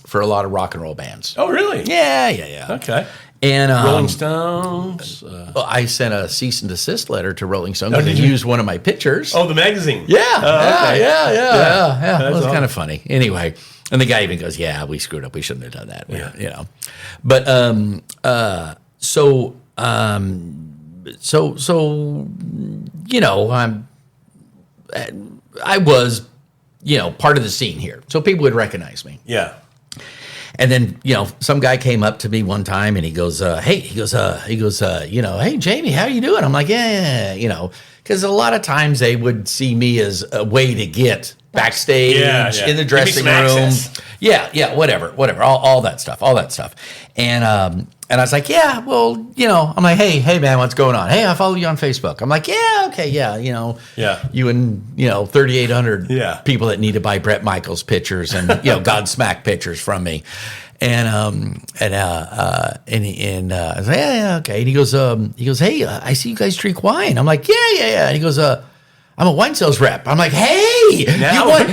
for a lot of rock and roll bands. Oh, really? Yeah. Okay. And Rolling Stones. Well, I sent a cease and desist letter to Rolling Stone because they used one of my pictures. Oh, the magazine. Yeah. Yeah. It was awesome. kind of funny. Anyway, and the guy even goes, "Yeah, we screwed up. We shouldn't have done that." But I was. Part of the scene here. So people would recognize me. Yeah. And then, some guy came up to me one time and he goes, hey, Jamie, how you doing? I'm like, yeah, because a lot lot of times they would see me as a way to get backstage in the dressing room. Access. Yeah, whatever, all that stuff. And I was like, yeah, well, I'm like, hey, man, what's going on? Hey, I follow you on Facebook. I'm like, yeah, okay, you and 3,800 people that need to buy Bret Michaels pictures and Godsmack pictures from me. And I was like, yeah, okay. And he goes, hey, I see you guys drink wine. I'm like, yeah. And he goes, I I'm a wine sales rep. I'm like, hey,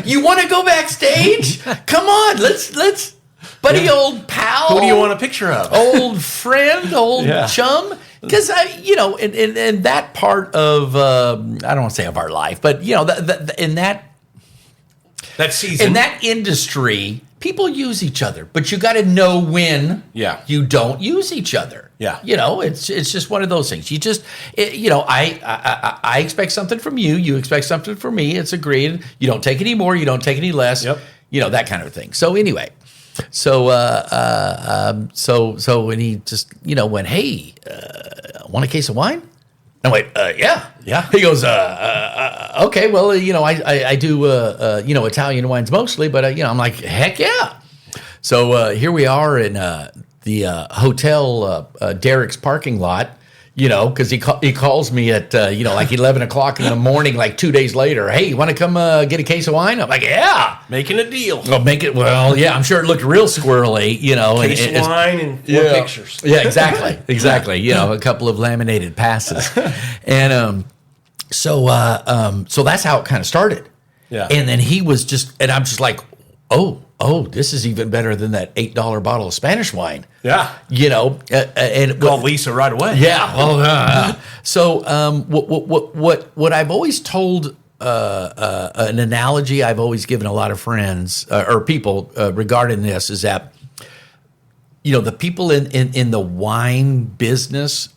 you want to go backstage? Come on, let's, buddy, old pal. Who do you want a picture of? Old friend, old chum. Because in that part of I don't want to say of our life, but in that season, in that industry, people use each other, but you got to know when you don't use each other. Yeah, it's just one of those things. You just I expect something from you, you expect something from me. It's agreed. You don't take any more, you don't take any less. Yep. That kind of thing. So anyway. So when he just, went, hey, want a case of wine? I went, yeah. He goes, okay, well, I do, Italian wines mostly, but, I'm like, heck yeah. So here we are in the hotel Derek's parking lot, because he calls me at, like 11 o'clock in the morning, like 2 days later. Hey, you want to come get a case of wine? I'm like, yeah. Making a deal. Well, yeah, I'm sure it looked real squirrely, Case of wine and 4 pictures. Yeah, exactly. A couple of laminated passes. And so that's how it kind of started. Yeah. And then he was just, and I'm just like, oh, this is even better than that $8 bottle of Spanish wine. Yeah. And called Lisa right away. Yeah. So what I've always told, an analogy I've always given a lot of friends or people regarding this is that, the people in the wine business,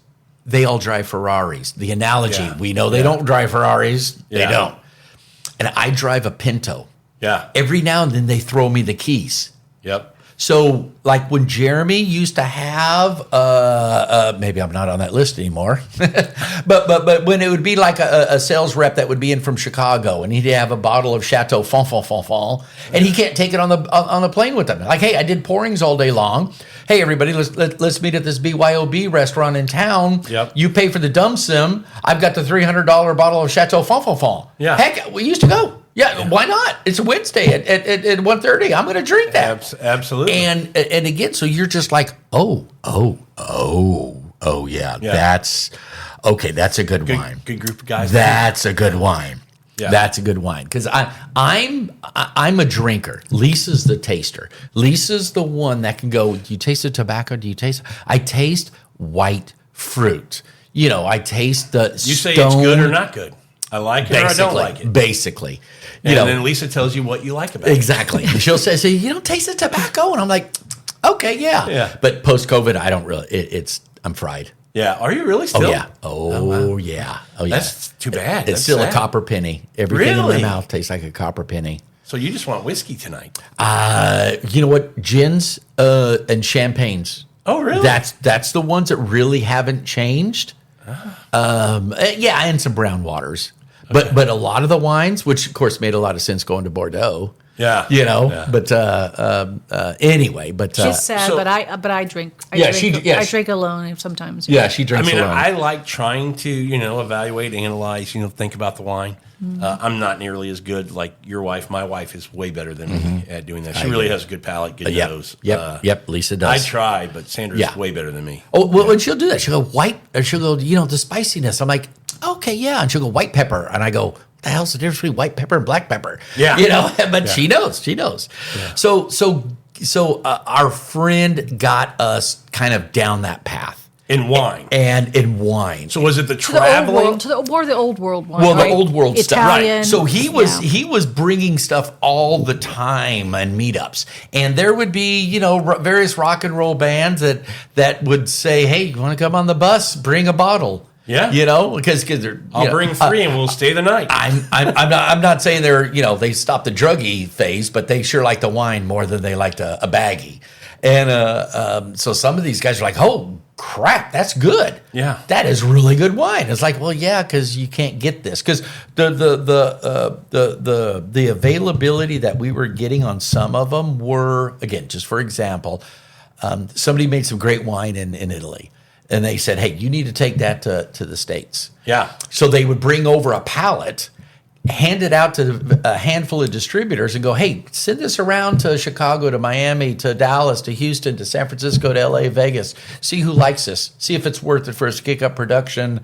they all drive Ferraris. The analogy, we know they don't drive Ferraris. They don't. And I drive a Pinto. Yeah. Every now and then they throw me the keys. Yep. So, like when Jeremy used to have, maybe I'm not on that list anymore, but when it would be like a sales rep that would be in from Chicago, and he'd have a bottle of Chateau Fon, and he can't take it on the plane with him. Like, hey, I did pourings all day long. Hey, everybody, let's meet at this BYOB restaurant in town. Yep. You pay for the dumb sim. I've got the $300 bottle of Chateau Fon. Yeah. Heck, we used to go. Yeah, why not? It's a Wednesday at 1:30. I'm going to drink that. Absolutely. And again, so you're just like, oh, yeah, that's okay. That's a good wine. Good group of guys. That's a good wine. Yeah. That's a good wine because I'm a drinker. Lisa's the taster. Lisa's the one that can go. Do you taste the tobacco? Do you taste? I taste white fruit. I taste the. You say it's good or not good. I like it or I don't like it. Basically. And then Lisa tells you what you like about it. Exactly. She'll say, so you don't taste the tobacco? And I'm like, okay, yeah. But post-COVID, I don't really, I'm fried. Yeah. Are you really still? Oh, yeah. Oh, yeah. That's too bad. It's still sad. a copper penny. Everything in my mouth tastes like a copper penny. So you just want whiskey tonight? You know what? Gins and champagnes. Oh, really? That's the ones that really haven't changed. And some brown waters. But a lot of the wines, which of course made a lot of sense going to Bordeaux. Yeah. But anyway, but she's sad, so- but I drink. I drink alone sometimes. yeah, she drinks alone. I like trying to, evaluate, analyze, think about the wine. I'm not nearly as good like your wife. My wife is way better than me at doing that. She really has a good palate, good nose. Yep. Lisa does. I try, but Sandra's way better than me. Oh, well, when she'll do that, she'll go white, or she'll go, the spiciness. I'm like, okay, yeah. And she'll go white pepper. And I go, what the hell's the difference between white pepper and black pepper? Yeah. But she knows. Yeah. So our friend got us kind of down that path. In wine. And in wine. So was it the traveling? To the old world wine. Well, right? the old world Italian, stuff. Right. So he was bringing stuff all the time and meetups. And there would be, various rock and roll bands that would say, hey, you want to come on the bus? Bring a bottle. Yeah. Because they're. I'll bring 3 and we'll stay the night. I'm not saying they're, they stopped the druggy phase, but they sure like the wine more than they liked a baggie. And so some of these guys are like, oh, crap, that's good. Yeah. That is really good wine. It's like, well, yeah, because you can't get this. Because the availability that we were getting on some of them were, again, just for example, somebody made some great wine in Italy. And they said, hey, you need to take that to the States. Yeah. So they would bring over a pallet, hand it out to a handful of distributors and go, hey, send this around to Chicago, to Miami, to Dallas, to Houston, to San Francisco, to LA, Vegas. See who likes this. See if it's worth it for us to kick up production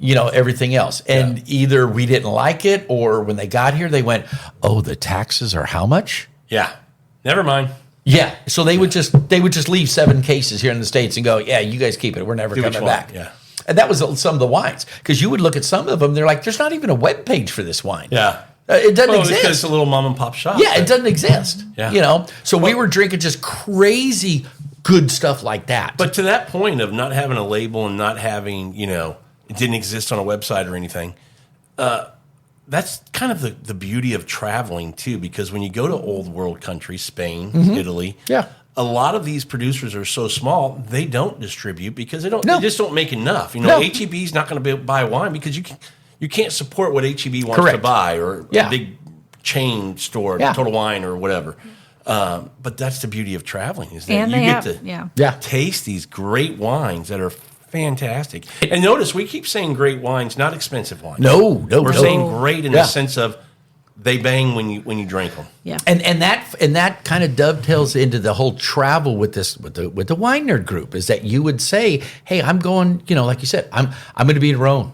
everything else. And either we didn't like it, or when they got here, they went, "Oh, the taxes are how much?" Yeah. Never mind. Yeah. So they would just leave 7 cases here in the States and go, "Yeah, you guys keep it. We're never coming back." Yeah. And that was some of the wines, because you would look at some of them, they're like, "There's not even a web page for this wine." Yeah. It doesn't It's exist. it's a little mom and pop shop. Yeah, it doesn't exist. Yeah. So we were drinking just crazy good stuff like that. But to that point of not having a label and not having, it didn't exist on a website or anything, that's kind of the beauty of traveling too, because when you go to old world countries, Spain, Italy, a lot of these producers are so small, they don't distribute because they just don't make enough. HEB is not going to buy wine because you can't support what HEB wants to buy, or a big chain store, Total Wine or whatever. But that's the beauty of traveling, is that you get to taste these great wines that are fantastic. And notice we keep saying great wines, not expensive wines. No. We're saying great in the sense of they bang when you drink them. Yeah. And that kind of dovetails into the whole travel with the Wine Nerd group, is that you would say, "Hey, I'm going, like you said, I'm going to be in Rhone.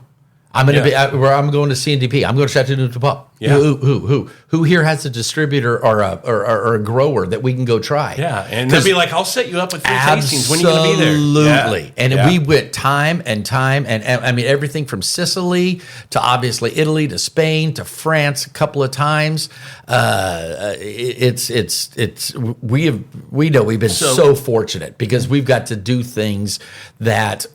I'm going to be I'm going to CNDP. I'm going to Chateau Neuf du Pape." Yeah. Who here has a distributor or a grower that we can go try? Yeah, and they'll be like, "I'll set you up with 3 tastings. When are you going to be there?" Absolutely. Yeah. And we went time and time, and I mean everything from Sicily to obviously Italy to Spain to France a couple of times. We've been so fortunate, because we've got to do things that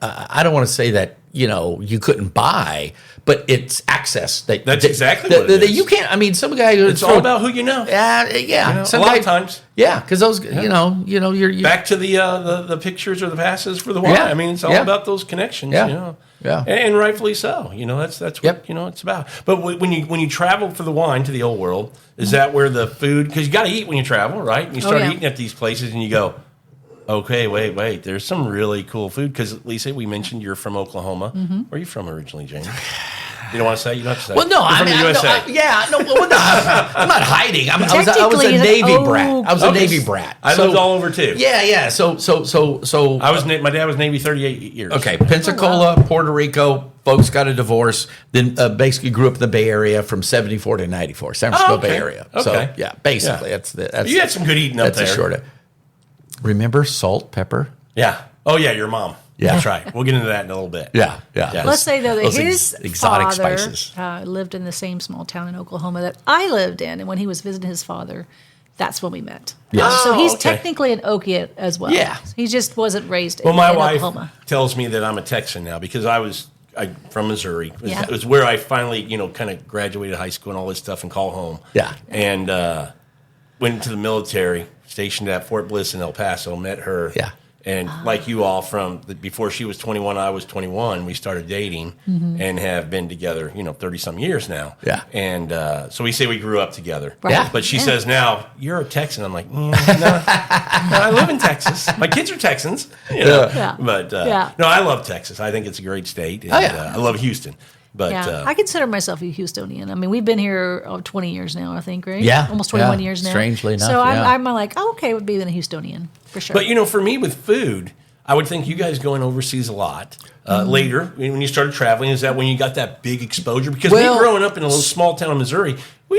I don't want to say that you couldn't buy, but it's access. That's exactly what it is. You can't. I mean, some guy. It's all about who you know. Yeah. A lot of times. Yeah, because those, you're back to the pictures or the passes for the wine. Yeah. I mean, it's all about those connections. Yeah. Yeah. And rightfully so. That's what it's about. But when you travel for the wine to the old world, is that where the food? Because you got to eat when you travel, right? And you start eating at these places, and you go, "Okay, wait. There's some really cool food." Because Lisa, we mentioned you're from Oklahoma. Where are you from originally, Jamie? You don't want to say? You don't have to say. Well, no, you're from the USA. I'm not hiding. I was a Navy brat. I was a Navy brat. I lived all over too. Yeah. So My dad was Navy 38 years. Okay, Pensacola, Puerto Rico. Folks got a divorce. Then basically grew up in the Bay Area from 74 to 94, San Francisco Bay Area. Okay. So yeah, basically that's You had some good eating up there. That's a short. Remember salt, pepper? Yeah. Oh yeah, your mom. Yeah. That's right. We'll get into that in a little bit. Yeah. Let's say, though, that Those his exotic father spices. lived in the same small town in Oklahoma that I lived in. And when he was visiting his father, that's when we met. Yeah. So he's okay. technically an Okiite as well. Yeah. He just wasn't raised Well, my in wife Oklahoma. tells me that I'm a Texan now because I'm from Missouri. Yeah. It was where I finally, kind of graduated high school and all this stuff and called home. Yeah. And went into the military, stationed at Fort Bliss in El Paso, met her. Yeah. And like you all, before she was 21, I was 21, we started dating and have been together, 30-some years now. Yeah. And so we say we grew up together. Right. Yeah. But she says now, "You're a Texan." I'm like, no, I live in Texas. My kids are Texans. Yeah. But no, I love Texas. I think it's a great state. And, I love Houston. But I consider myself a Houstonian. I mean, we've been here 20 years now, I think, right? Yeah. Almost 21 years now. Strangely enough, So yeah. I'm like, okay with being a Houstonian, for sure. But for me with food, I would think you guys going overseas a lot. Later, when you started traveling, is that when you got that big exposure? Because me growing up in a little small town in Missouri, we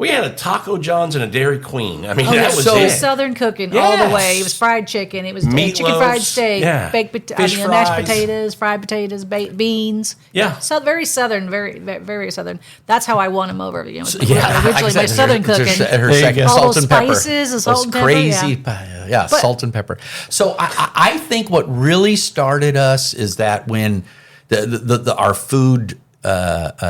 had a Taco John's and a Dairy Queen. I mean, that was so it. Southern cooking all the way. It was fried chicken. It was chicken fried steak, baked mashed potatoes, fried potatoes, beans. Yeah. So very Southern, very, very Southern. That's how I won him over. Originally, like my Southern cooking. Her second all salt those and pepper. Spices and salt and pepper. Crazy, salt and pepper. So I think what really started us is that when our food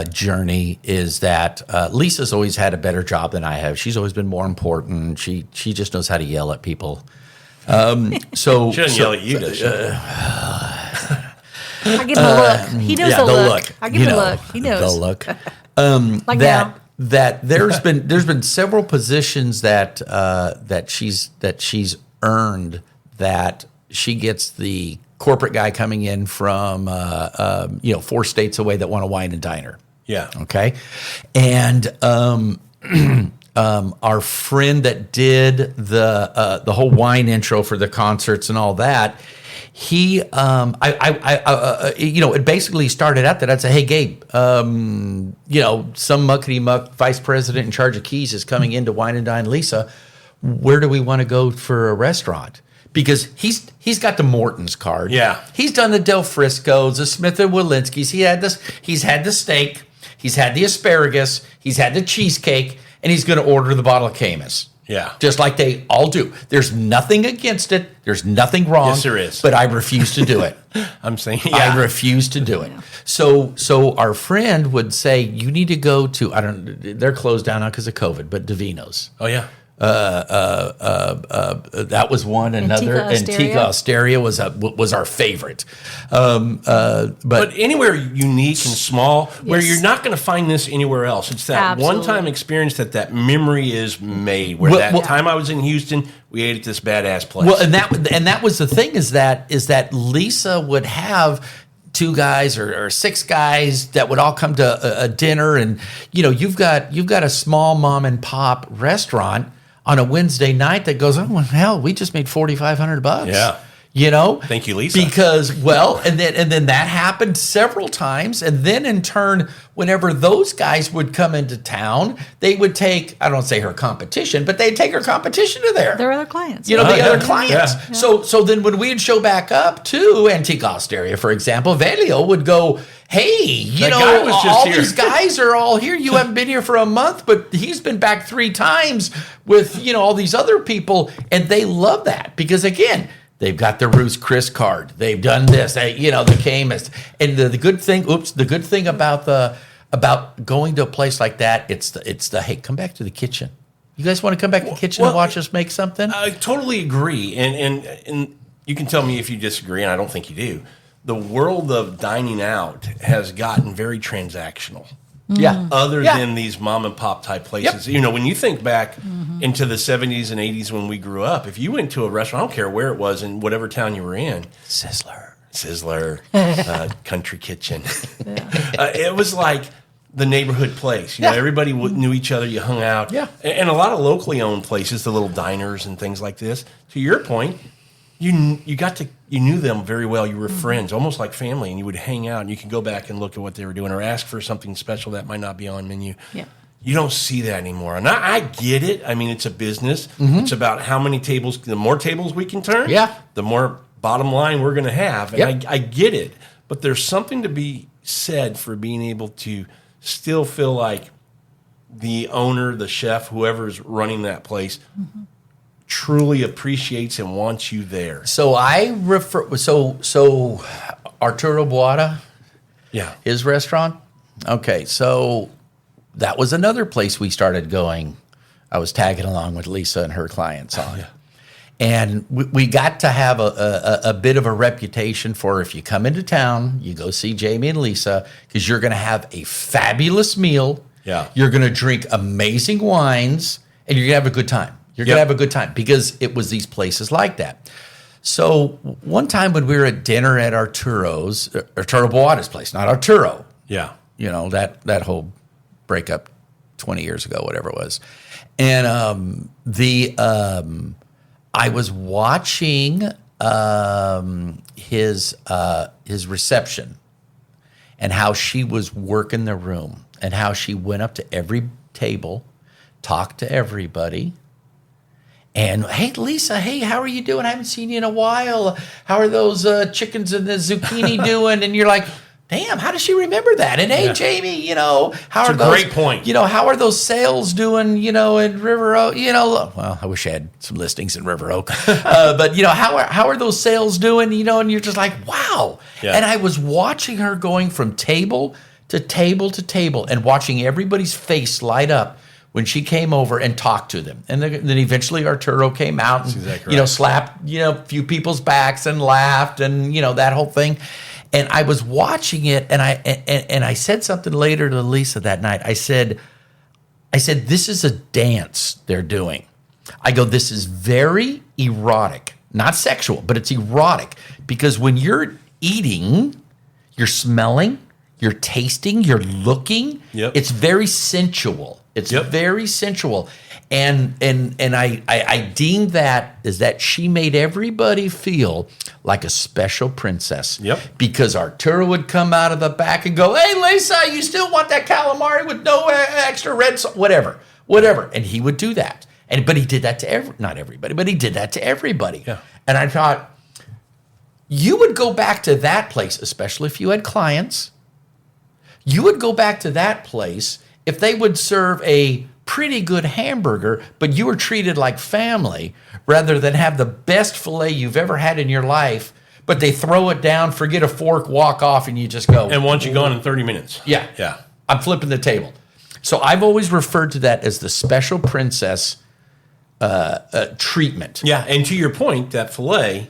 journey is that Lisa's always had a better job than I have. She's always been more important. She just knows how to yell at people. She doesn't yell at you, does she? I give him a look. He knows the look. I give him a look. He knows. The look. Like now. That there's been several positions that she's earned, that she gets the corporate guy coming in from 4 states away that want a wine and diner. Yeah. Okay. And our friend that did the whole wine intro for the concerts and all that, he, it basically started out that I'd say, hey, Gabe, some muckety muck vice president in charge of keys is coming into Wine and Dine Lisa. Where do we want to go for a restaurant? Because he's got the Morton's card. Yeah. He's done the Del Frisco's, the Smith and Walensky's. He's had the steak. He's had the asparagus. He's had the cheesecake. And he's going to order the bottle of Camus. Yeah. Just like they all do. There's nothing against it. There's nothing wrong. Yes, there is. But I refuse to do it. I'm saying, I refuse to do it. So our friend would say, you need to go to, they're closed down now because of COVID, but Davino's. Oh, yeah. That was one. Another Antigua Osteria was our favorite. But anywhere unique and small, where you're not going to find this anywhere else. It's that one-time experience that memory is made. Where time I was in Houston, we ate at this badass place. Well, and that was the thing is that Lisa would have 2 guys or 6 guys that would all come to a dinner, and you've got a small mom and pop restaurant on a Wednesday night that goes, oh well, hell, we just made $4,500. Yeah. Thank you, Lisa. Because and then that happened several times, and then in turn, whenever those guys would come into town, they would take, I don't say her competition, but they'd take her competition to their other clients. the other clients. Yeah. So then when we'd show back up to Antigua Osteria, for example, Velio would go, hey, all these guys are all here. You haven't been here for a month, but he's been back 3 times with, all these other people. And they love that because, again, they've got the Ruth's Chris card. They've done this, the Camus. And the good thing about going to a place like that, it's the hey, come back to the kitchen. You guys want to come back to the kitchen and watch us make something? I totally agree. And you can tell me if you disagree, and I don't think you do. The world of dining out has gotten very transactional. Yeah. Other than these mom and pop type places. Yep. When you think back into the 70s and 80s when we grew up, if you went to a restaurant, I don't care where it was in whatever town you were in. Sizzler, Country Kitchen. It was like the neighborhood place. Everybody knew each other. You hung out. Yeah. And a lot of locally owned places, the little diners and things like this. To your point, you knew them very well. You were friends, almost like family, and you would hang out, and you could go back and look at what they were doing or ask for something special that might not be on menu. Yeah. You don't see that anymore. And I get it. I mean, it's a business. It's about how many tables, the more tables we can turn, the more bottom line we're going to have. And I get it. But there's something to be said for being able to still feel like the owner, the chef, whoever's running that place, truly appreciates and wants you there. So so Arturo Boada, his restaurant. Okay, so that was another place we started going. I was tagging along with Lisa and her clients on. And we got to have a bit of a reputation for, if you come into town, you go see Jamie and Lisa, because you're going to have a fabulous meal. Yeah. You're going to drink amazing wines, and you're going to have a good time. You're going to have a good time, because it was these places like that. So one time when we were at dinner at Arturo Boada's place, not Arturo. Yeah. That whole breakup 20 years ago, whatever it was. And I was watching his reception and how she was working the room and how she went up to every table, talked to everybody. And, hey, Lisa, hey, how are you doing? I haven't seen you in a while. How are those chickens and the zucchini doing? And you're like, damn, how does she remember that? And, hey, Jamie, how are those? Great point. How are those sales doing, in River Oak? Well, I wish I had some listings in River Oak. But, how are those sales doing? And you're just like, wow. Yeah. And I was watching her going from table to table to table and watching everybody's face light up when she came over and talked to them. And then eventually Arturo came out and, exactly right. Slapped, a few people's backs and laughed and, that whole thing. And I was watching it, and I said something later to Lisa that night. I said, this is a dance they're doing. I go, this is very erotic. Not sexual, but it's erotic. Because when you're eating, you're smelling, you're tasting, you're looking. Yep. It's very sensual. It's Yep. very sensual. And I deem that is that she made everybody feel like a special princess. Yep. Because Arturo would come out of the back and go, "Hey, Lisa, you still want that calamari with no extra red sauce?" Whatever. And he would do that. But he did that to not everybody, but he did that to everybody. Yeah. And I thought, you would go back to that place, especially if you had clients. You would go back to that place if they would serve a pretty good hamburger, but you were treated like family rather than have the best filet you've ever had in your life, but they throw it down, forget a fork, walk off, and you just go. And once you're gone in 30 minutes. Yeah. Yeah. I'm flipping the table. So I've always referred to that as the special princess treatment. Yeah. And to your point, that filet,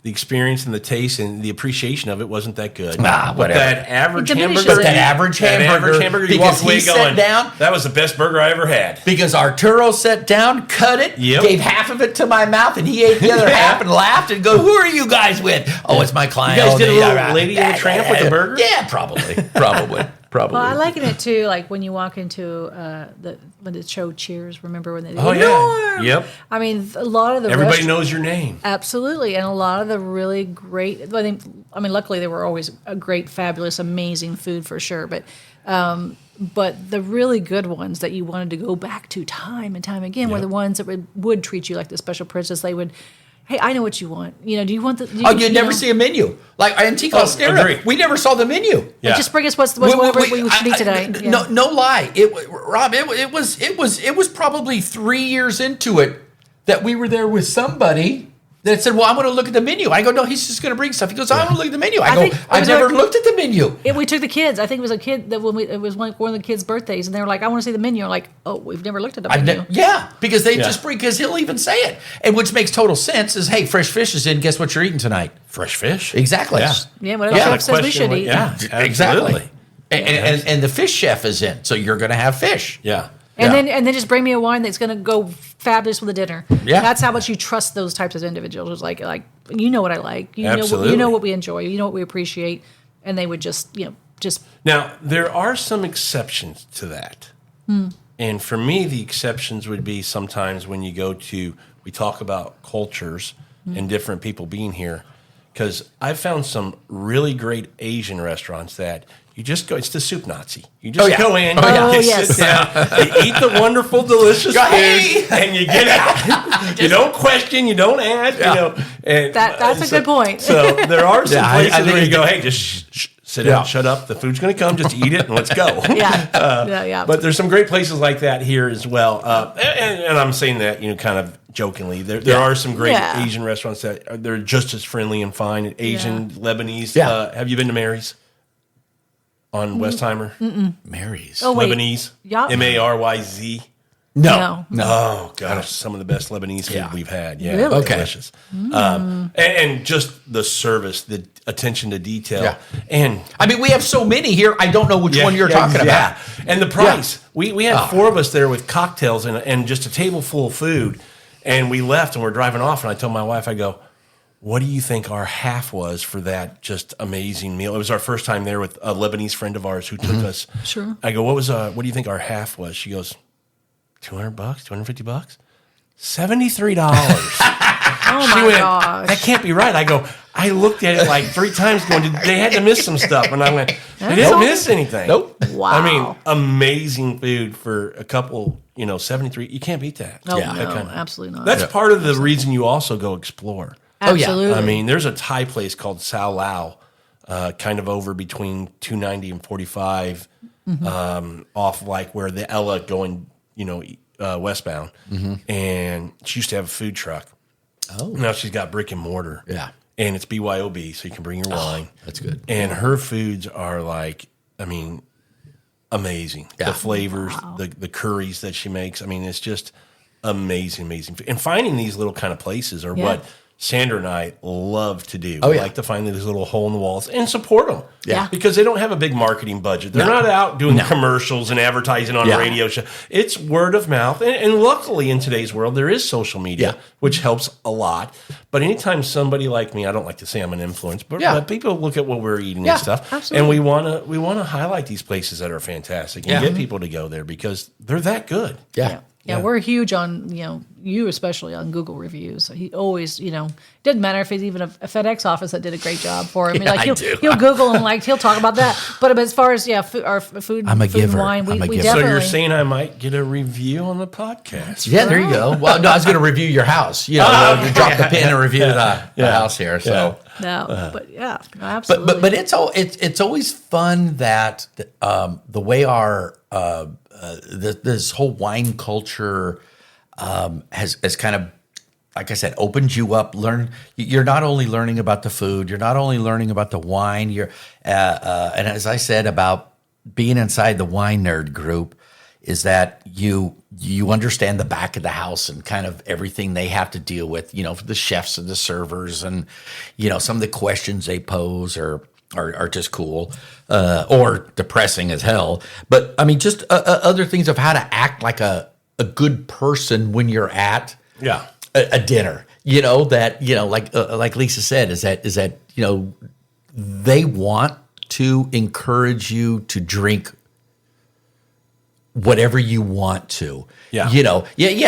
the experience and the taste and the appreciation of it wasn't that good. Nah, But whatever. that average It diminishes hamburger. it. That average hamburger, you because walked away he sat going, down- that was the best burger I ever had. Because Arturo sat down, cut it, Yep. gave half of it to my mouth, and he ate the other Yeah. half and laughed and go, "Who are you guys with?" "Oh, it's my client." You guys "Oh, did a they little are, Lady and the Tramp with the burger? Yeah, probably. Well, I liken it to like when you walk into when the show Cheers. Remember when they? Oh, yeah. Norm! Yep. I mean, a lot of the Everybody knows your name. Absolutely, and a lot of the really great. I mean, luckily they were always a great, fabulous, amazing food for sure. But the really good ones that you wanted to go back to time and time again were the ones that would treat you like the special princess. They would. Hey, I know what you want. You know, do you want the? you'd never see a menu. Like Antique Ostera, agree. we never saw the menu. Yeah. Just bring us what's whatever we should eat today. Yeah. No lie. Rob, it was probably 3 years into it that we were there with somebody that said, "Well, I'm going to look at the menu." I go, "No, he's just going to bring stuff." He goes, "I want to look at the menu." I go, think it "I've was never like- looked at the menu." We took the kids. I think it was a kid that it was one of the kids' birthdays, and they were like, "I want to see the menu." I'm like, "Oh, we've never looked at the menu." Because they Yeah. just bring, because he'll even say it. And which makes total sense is, "Hey, fresh fish is in. Guess what you're eating tonight?" Fresh fish. Exactly. Yeah. Yeah, whatever Yeah. chef says we should eat. Yeah, Exactly. absolutely. And the fish chef is in, so you're going to have fish. Yeah. And then just bring me a wine that's going to go fabulous with a dinner. Yeah. That's how much you trust those types of individuals. It's like you know what I like. You Absolutely. know what we enjoy. You know what we appreciate, and they would just Now, there are some exceptions to that. And for me, the exceptions would be sometimes when you go to, we talk about cultures and different people being here. Because I've found some really great Asian restaurants that you just go, it's the soup Nazi. You just go in, you yes. sit down, you eat the wonderful, delicious food, and you get out. You don't question, you don't ask, you know. And That's a good point. So there are some I places think where you it's- go, hey, just sit down, shut up. The food's going to come. Just eat it and let's go. yeah. But there's some great places like that here as well. And I'm saying that, kind of jokingly. There are some great Yeah. Asian restaurants that they're just as friendly and fine. Asian, Lebanese. Yeah. Have you been to Mary's on Westheimer? Mary's. Oh, wait. Lebanese. Yeah. Maryz. No. Oh gosh, some of the best Lebanese food we've had. Yeah, Really? Okay. delicious. And just the service, the attention to detail, Yeah. and I mean, we have so many here, I don't know which one you're talking about. yeah. And the price. We had 4 of us there with cocktails and just a table full of food, and we left and we're driving off. And I told my wife, I go, "What do you think our half was for that just amazing meal?" It was our first time there with a Lebanese friend of ours who took us. Sure. I go, "What do you think our half was?" She goes, $200, $250, $73. Oh my gosh. That can't be right. I go, I looked at it like 3 times going, they had to miss some stuff. And I went, they didn't miss anything. Nope. Wow. I mean, amazing food for a couple, 73. You can't beat that. No, Yeah. no, That kind of- absolutely not. That's part of the reason you also go explore. Oh, yeah. Absolutely. I mean, there's a Thai place called Sao Lao, kind of over between 290 and 45, off like where the Ella going, westbound. And she used to have a food truck. Oh. Now she's got brick and mortar. Yeah. And it's BYOB, so you can bring your wine. That's good. And her foods are amazing. Yeah. The flavors, the curries that she makes. I mean, it's just amazing food. And finding these little kind of places are what Sandra and I love to do. Oh, We yeah. like to find these little hole in the walls and support them. Yeah. Because they don't have a big marketing budget. They're No. not out doing No. commercials and advertising on Yeah. a radio show. It's word of mouth. And luckily in today's world, there is social media, Yeah. which helps a lot. But anytime somebody like me, I don't like to say I'm an influencer, but, Yeah. but people look at what we're eating Yeah, and stuff. absolutely. And we want to highlight these places that are fantastic and Yeah. get people to go there because they're that good. Yeah. Yeah, we're huge on, you especially on Google reviews. He always, doesn't matter if it's even a FedEx office that did a great job for him. Yeah, I he'll do. he'll Google and he'll talk about that. But as far as our food, I'm a food giver. and wine, we I'm a giver. definitely. So you're saying I might get a review on the podcast? Yeah, there you go. Well, no, I was going to review your house. Drop the pin and review the house here. So, No, but yeah, no, absolutely. but it's always fun that the way our this whole wine culture has kind of, like I said, opened you up. You're not only learning about the food, you're not only learning about the wine. You're and as I said about being inside the wine nerd group, is that you understand the back of the house and kind of everything they have to deal with. For the chefs and the servers, and some of the questions they pose are just cool or depressing as hell. But I mean, just other things of how to act like a good person when you're at Yeah. a dinner. Like Lisa said, is that they want to encourage you to drink whatever you want to. Yeah.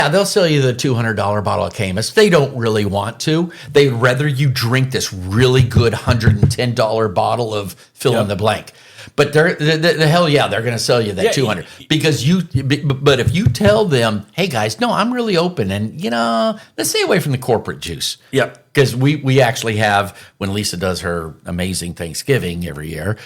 They'll sell you the $200 bottle of Camus. They don't really want to. They'd rather you drink this really good $110 bottle of fill in the blank. But the hell yeah, they're going to sell you that 200 because but if you tell them, hey guys, no, I'm really open and let's stay away from the corporate juice. Yep. Because we actually have, when Lisa does her amazing Thanksgiving every year,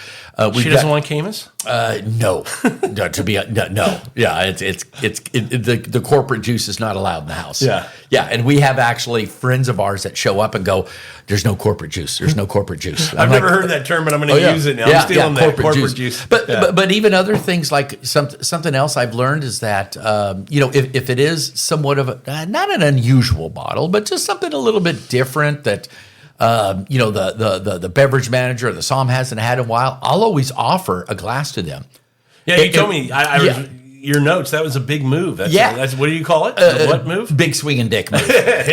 She doesn't like Camus? no, no. Yeah, the corporate juice is not allowed in the house. Yeah, and we have actually friends of ours that show up and go, "There's no corporate juice. There's no corporate juice." I've never heard that term, but I'm going to use it now. I'm stealing that corporate juice. But even other things like something else I've learned is that if it is somewhat of a not an unusual bottle, but just something a little bit different that. The beverage manager or the somm hasn't had in a while, I'll always offer a glass to them. Yeah, you told me. Your notes, that was a big move. That's what do you call it? What move? Big swinging dick move.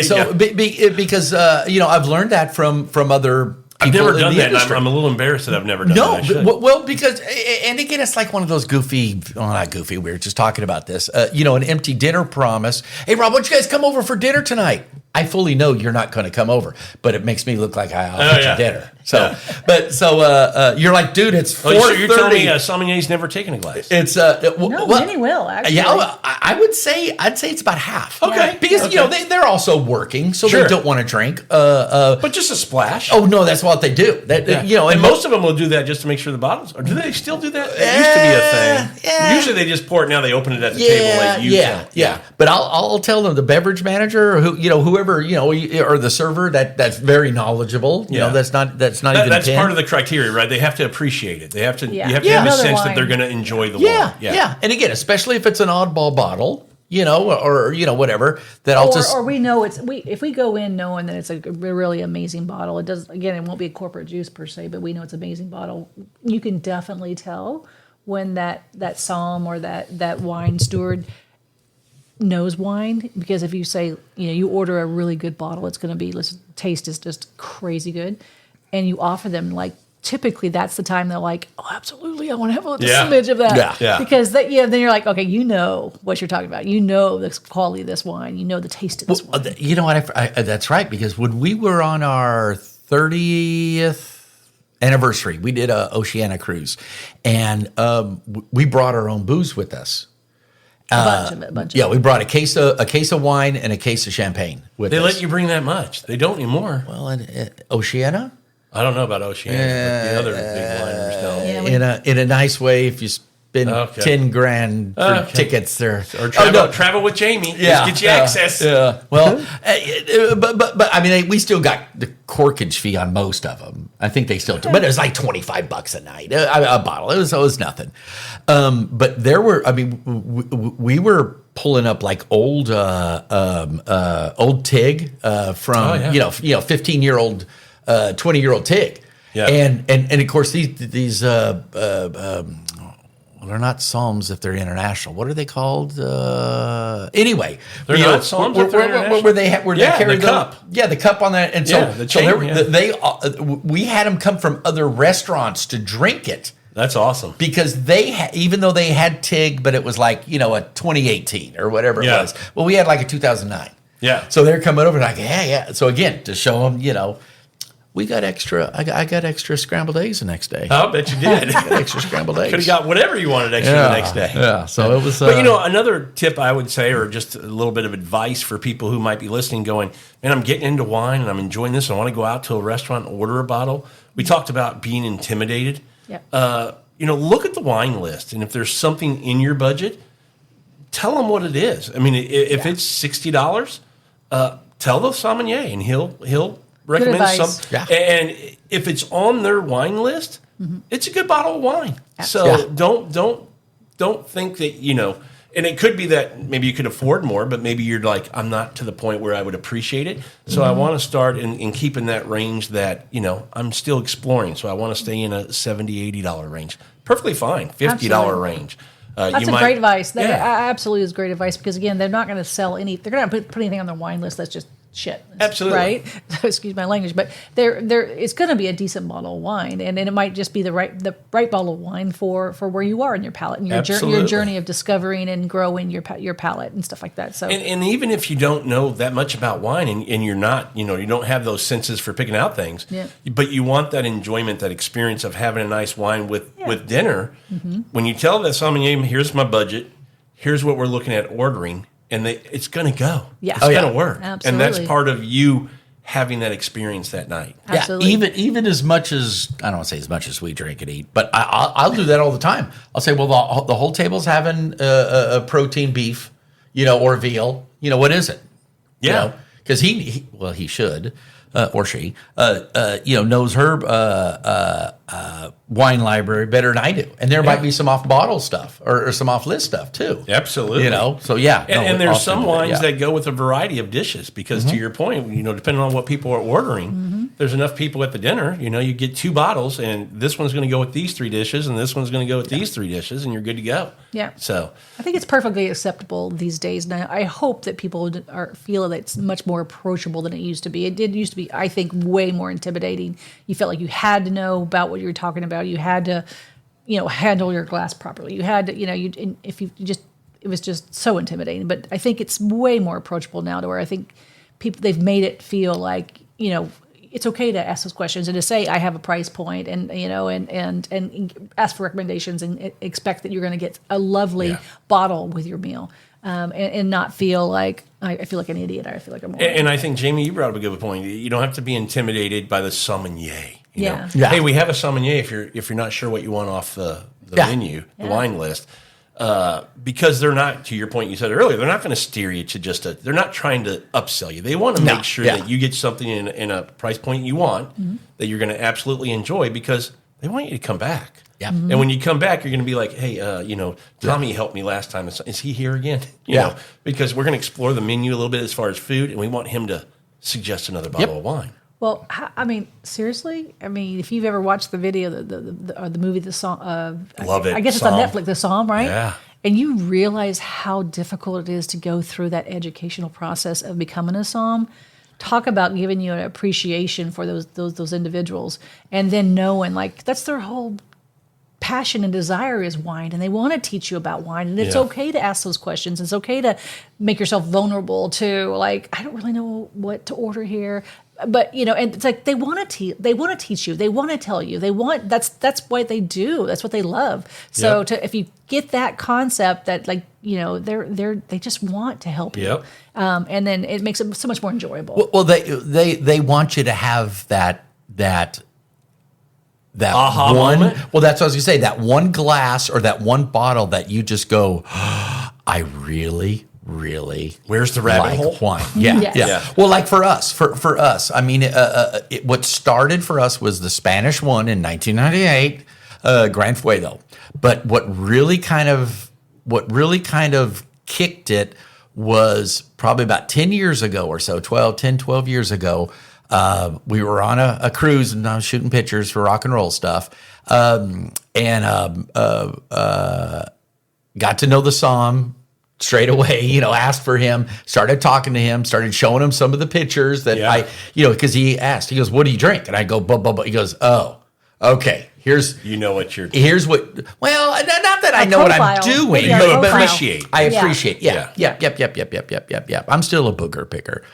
So because I've learned that from other I've people never in done the that. And industry. I'm a little embarrassed that I've never done No, that. I should. well, because, and again, it's like one of those goofy, well, not goofy, we were just talking about this, an empty dinner promise. Hey, Rob, why don't you guys come over for dinner tonight? I fully know you're not going to come over, but it makes me look like I offered you dinner. So, you're like, dude, it's 4:30. So you're telling me Sauvignon's never taken a glass? It's no, many will actually. Yeah, I'd say it's about half. Okay, because they're also working, so Sure. they don't want to drink. But just a splash. Oh no, that's what they do. And most of them will do that just to make sure the bottles. Or do they still do that? It used to be a thing. Yeah. Usually they just pour it. Now they open it at the table like you tell. But I'll tell them, the beverage manager or whoever or the server that's very knowledgeable. That's not even That's part of the criteria, right? They have to appreciate it. They have to. Yeah. You have to Yeah. have a Another sense that wine. they're going to enjoy the Yeah, wine. yeah. And again, especially if it's an oddball bottle, or whatever. That I'll just Or we know if we go in knowing that it's a really amazing bottle. It won't be a corporate juice per se, but we know it's an amazing bottle. You can definitely tell when that somm or that wine steward knows wine, because if you say you order a really good bottle, it's going to be taste is just crazy good, and you offer them typically that's the time they're like, oh, absolutely, I want to have a smidge of that. Yeah. Because then you're like, okay, you know what you're talking about. You know the quality of this wine. You know the taste of this wine. You know what? That's right, because when we were on our 30th anniversary, we did a Oceania cruise, and we brought our own booze with us. A bunch of it. We brought a case of wine and a case of champagne with They us. let you bring that much. They don't anymore. Well, Oceania? I don't know about Oceania, but the other big liners don't. Yeah, in a nice way, if you spend $10,000 for tickets there, Or travel with Jamie. Yeah, Just get you access. Yeah. Well, but I mean, we still got the corkage fee on most of them. I think they still do, but it was like $25 a night, a bottle. It was nothing. But there were, I mean, we were pulling up like old Tig from 15-year-old, 20-year-old Tig. Yeah. And of course these well, they're not Psalms if they're international. What are they called? Anyway, they're not Psalms if they're international. Where they carry the cup. Yeah, the cup on that. And we had them come from other restaurants to drink it. That's awesome. Because even though they had Tig, but it was like, a 2018 or whatever it was. Well, we had like a 2009. Yeah. So they're coming over like, yeah. So again, to show them, we got extra. I got extra scrambled eggs the next day. I'll bet you did. I got extra scrambled eggs. Could have got whatever you wanted extra the next day. Yeah. So it was. But another tip I would say, or just a little bit of advice for people who might be listening, going, man, I'm getting into wine and I'm enjoying this. I want to go out to a restaurant and order a bottle. We talked about being intimidated. Yeah. Look at the wine list, and if there's something in your budget, tell them what it is. I mean, if it's $60, tell the sommelier, and he'll recommend some. Yeah. And if it's on their wine list, it's a good bottle of wine. So don't think that and it could be that maybe you could afford more, but maybe you're like, I'm not to the point where I would appreciate it. So I want to start in keeping that range that, I'm still exploring. So I want to stay in a $70, $80 range. Perfectly fine. $50 Absolutely. range. That's great advice. That absolutely is great advice because, again, they're not going to sell they're going to put anything on their wine list that's just shit. Absolutely. Right? Excuse my language. But it's going to be a decent bottle of wine. And it might just be the right bottle of wine for where you are in your palate and your journey of discovering and growing your palate and stuff like that. So and even if you don't know that much about wine and you're not, you don't have those senses for picking out things, but you want that enjoyment, that experience of having a nice wine with dinner, when you tell the sommelier, here's my budget, here's what we're looking at ordering, and it's going to go. Yeah. It's going to work. Absolutely. And that's part of you having that experience that night. Absolutely. Yeah, even as much as, I don't want to say as much as we drink and eat, but I'll do that all the time. I'll say, well, the whole table's having a protein beef, or veal. What is it? Yeah. Because he should, or she, knows her wine library better than I do. And there might be some off-bottle stuff or some off-list stuff too. Absolutely. So yeah. And there's some wines that go with a variety of dishes because to your point, depending on what people are ordering, there's enough people at the dinner, you get 2 bottles and this one's going to go with these 3 dishes and this one's going to go with these 3 dishes and you're good to go. Yeah. So I think it's perfectly acceptable these days. Now, I hope that people feel that it's much more approachable than it used to be. It did used to be, I think, way more intimidating. You felt like you had to know about what you were talking about. You had to, handle your glass properly. You had to, it was just so intimidating. But I think it's way more approachable now to where I think they've made it feel like, it's okay to ask those questions and to say, I have a price point and ask for recommendations and expect that you're going to get a lovely bottle with your meal. And not feel like I feel like an idiot. Or I feel like I'm. And I think Jamie, you brought up a good point. You don't have to be intimidated by the sommelier. You know? Yeah. Hey, we have a sommelier if you're not sure what you want off the menu, the wine list, because they're not. To your point, you said earlier, they're not going to steer you to they're not trying to upsell you. They want to make sure that you get something in a price point you want that you're going to absolutely enjoy because they want you to come back. Yeah. And when you come back, you're going to be like, hey, Tommy helped me last time. Is he here again? You know, because we're going to explore the menu a little bit as far as food, and we want him to suggest another bottle of wine. Well, I mean, seriously. I mean, if you've ever watched the video, the movie, the song, love it. I guess Psalm. it's on Netflix, the Psalm, right? Yeah. And you realize how difficult it is to go through that educational process of becoming a Psalm. Talk about giving you an appreciation for those individuals, and then knowing like that's their whole passion and desire is wine, and they want to teach you about wine, and it's okay to ask those questions. It's okay to make yourself vulnerable to like, I don't really know what to order here, but and it's like they want to teach you, they want to tell you, that's what they do, that's what they love. So if you get that concept that like they just want to help you, and then it makes it so much more enjoyable. Well, they want you to have that aha one moment? Well, that's what I was gonna say, that one glass or that one bottle that you just go, I really Where's the rabbit hole? wine. Yes. Yeah. Well, like for us, I mean, what started for us was the Spanish one in 1998, Gran Fuego. But what really kind of kicked it was probably about 10 years ago or so, 12 years ago. We were on a cruise and I was shooting pictures for rock and roll stuff. Got to know the Somm straight away, asked for him, started talking to him, started showing him some of the pictures that because he asked, he goes, what do you drink? And I go, blah. He goes, oh, okay. Here's what, well, not that I know what I'm doing, but appreciate. I appreciate. Yeah. Yep. I'm still a booger picker.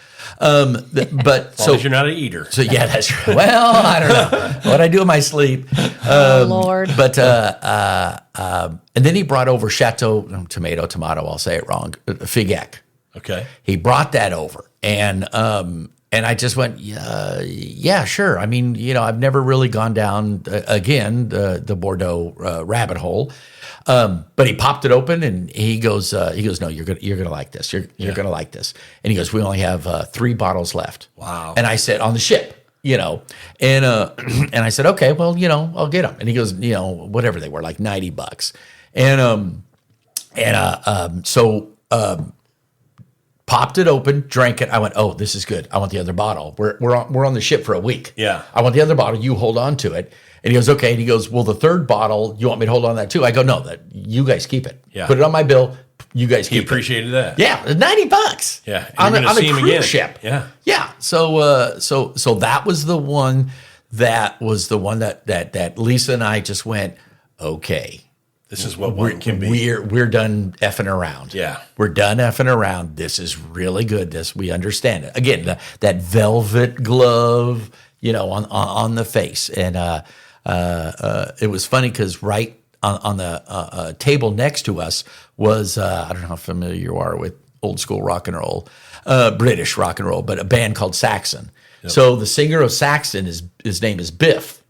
But as long as you're not an eater. So yeah, that's true. Well, I don't know what I do in my sleep. Lord. But and then he brought over Chateau tomato. I'll say it wrong. Figeac. Okay. He brought that over, and I just went, yeah, sure. I mean, I've never really gone down again the Bordeaux rabbit hole. But he popped it open and he goes, no, you're gonna like this. You're gonna like this. And he goes, we only have 3 bottles left. Wow. And I said, on the ship, and I said, okay, well, I'll get them. And he goes, whatever they were, like $90. So popped it open, drank it. I went, oh, this is good. I want the other bottle. We're on the ship for a week. Yeah. I want the other bottle. You hold on to it. And he goes, okay. And he goes, well, the third bottle, you want me to hold on to that too? I go, no, that you guys keep it. Yeah. Put it on my bill. You guys keep it. He appreciated that. Yeah, $90. Yeah. On a see him cruise again. ship. Yeah. Yeah. So that was the one that Lisa and I just went, okay. This is what wine can be. We're done effing around. Yeah. We're done effing around. This is really good. We understand it. Again, that velvet glove, on the face. And it was funny because right on the table next to us was, I don't know how familiar you are with old school rock and roll, British rock and roll, but a band called Saxon. Yep. So the singer of Saxon, his name is Biff.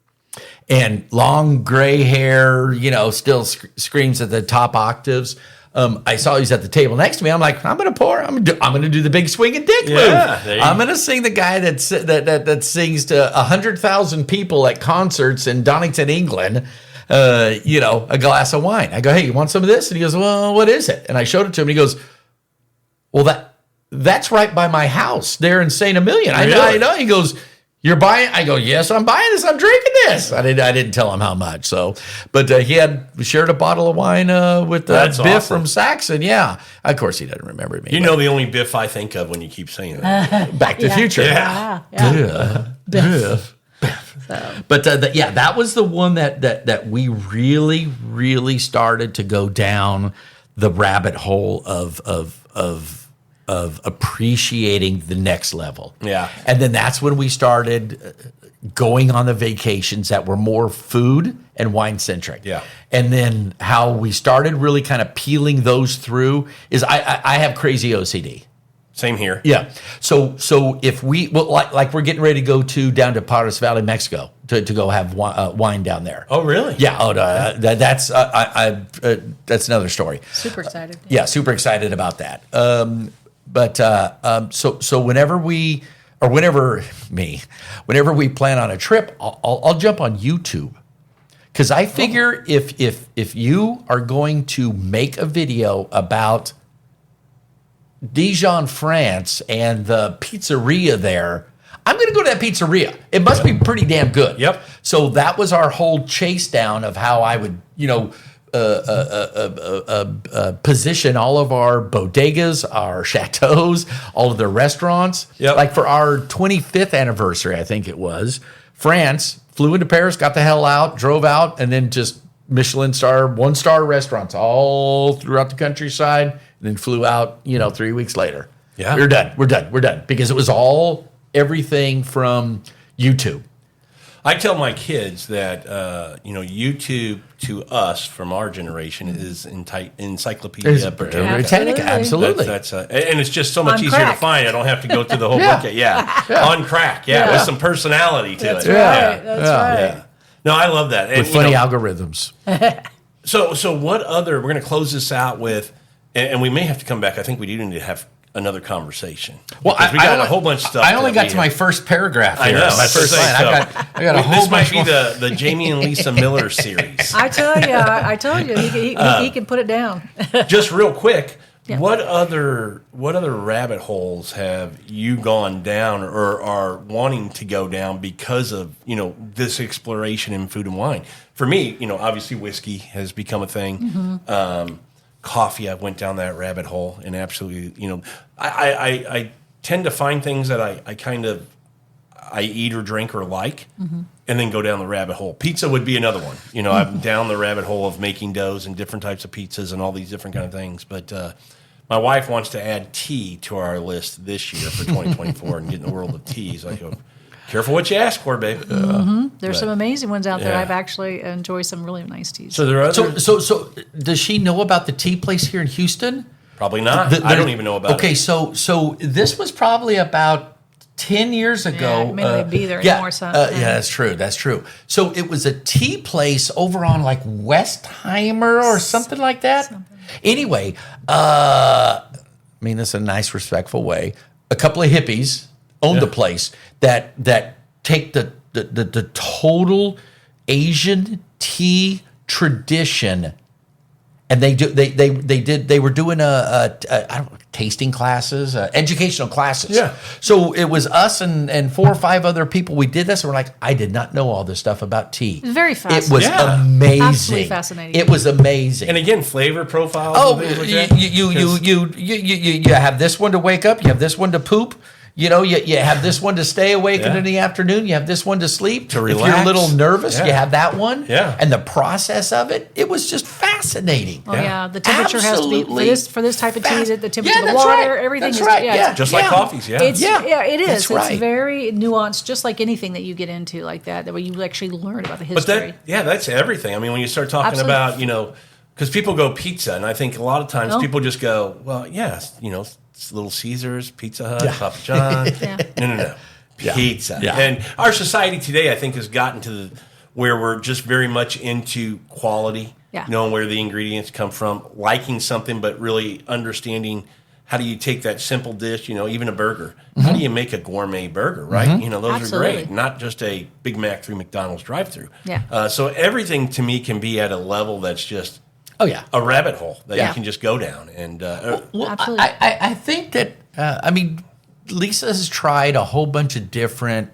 And long gray hair, still screams at the top octaves. I saw he's at the table next to me. I'm like, I'm going to pour. I'm going to do the big swinging dick move. I'm going to sing the guy that sings to 100,000 people at concerts in Donington, England. A glass of wine. I go, hey, you want some of this? And he goes, well, what is it? And I showed it to him. And he goes, well, that's right by my house there in St. Emilion. Really? I know. He goes, you're buying? I go, yes, I'm buying this. I'm drinking this. I didn't tell him how much. So, but he shared a bottle of wine with Biff awesome. from Saxon. Yeah, of course he doesn't remember me. The only Biff I think of when you keep saying that. Back to the Future. Yeah. Biff. But that was the one that we really, really started to go down the rabbit hole of appreciating the next level. Yeah. And then that's when we started going on the vacations that were more food and wine centric. Yeah. And then how we started really kind of peeling those through is I have crazy OCD. Same here. Yeah. So if like we're getting ready to go down to Paros Valley, Mexico to go have wine down there. Oh, really? Yeah. Oh, no, that's another story. Super excited. Yeah, super excited about that. So whenever we plan on a trip, I'll jump on YouTube. Because I figure if you are going to make a video about Dijon, France, and the pizzeria there, I'm going to go to that pizzeria. It must be pretty damn good. Yep. So that was our whole chase down of how I would, position all of our bodegas, our chateaus, all of the restaurants. Yep. Like for our 25th anniversary, I think it was, France, flew into Paris, got the hell out, drove out, and then just Michelin star, 1-star restaurants all throughout the countryside, and then flew out, 3 weeks later. Yeah. We're done. Because it was all everything from YouTube. I tell my kids that, YouTube to us from our generation is Encyclopedia Britannica. Absolutely. That's and it's just so much On easier to crack. find. I don't have to go through the whole Yeah. book. Yeah. On crack. Yeah. With some personality to That's it. right. That's right. Yeah. No, I love that. And, With funny algorithms. So what other, we're going to close this out with, and we may have to come back. I think we do need to have another conversation. Well, Because we got a whole bunch of stuff. I only got to my first paragraph. I here. know. My first line. I got a whole This might bunch be more. the Jamie and Lisa Miller series. I told you, he can put it down. Just real quick, Yeah. What other rabbit holes have you gone down or are wanting to go down because of, this exploration in food and wine? For me, obviously whiskey has become a thing. Coffee, I went down that rabbit hole and absolutely, I tend to find things that I eat or drink or like, and then go down the rabbit hole. Pizza would be another one. I'm down the rabbit hole of making doughs and different types of pizzas and all these different kind of things. But my wife wants to add tea to our list this year for 2024 and get in the world of teas. I go, careful what you ask for, babe. There's some amazing ones out there. Yeah. I've actually enjoyed some really nice teas. So there are other, So does she know about the tea place here in Houston? probably not. I don't even know about Okay, it. so this was probably about 10 years ago. Yeah, it may not be there anymore, so, yeah, that's true. That's true. So it was a tea place over on like Westheimer or something like that. Anyway, I mean, that's a nice, respectful way. A couple of hippies owned the place that take the total Asian tea tradition. And they were doing I don't know, tasting classes, educational classes. Yeah. So it was us and 4 or 5 other people. We did this, and we're like, I did not know all this stuff about tea. It's very It was Yeah. amazing. Absolutely fascinating. It was amazing. And again, flavor profiles. Oh, and things like that. you have this one to wake up. You have this one to poop. You have this one to stay awake Yeah. in the afternoon. You have this one to sleep. To If you're a relax. little nervous, Yeah. you have that one. Yeah. And the process of it was just fascinating. Oh yeah, the temperature has to be Absolutely for this type of teas. The temperature Yeah, of the that's water, right. everything That's is right. Yeah. Just like coffees, yeah. It's, it is. That's right. It's very nuanced, just like anything that you get into like that where you actually learn about the But history. that's everything. I mean, when you start talking Absolutely. about, because people go pizza, and I think a lot of times Oh. people just go, well, yes, it's Little Caesars, Pizza Hut, Papa John. Yeah. No. Pizza. Yeah. And our society today, I think, has gotten to where we're just very much into quality, Yeah. knowing where the ingredients come from, liking something, but really understanding how do you take that simple dish, even a burger. How do you make a gourmet burger, right? Those Absolutely. are great. Not just a Big Mac through McDonald's drive-through. Yeah. So everything to me can be at a level that's just Oh yeah. a rabbit hole that Yeah. you can just go down. And Well, Absolutely. I think that Lisa has tried a whole bunch of different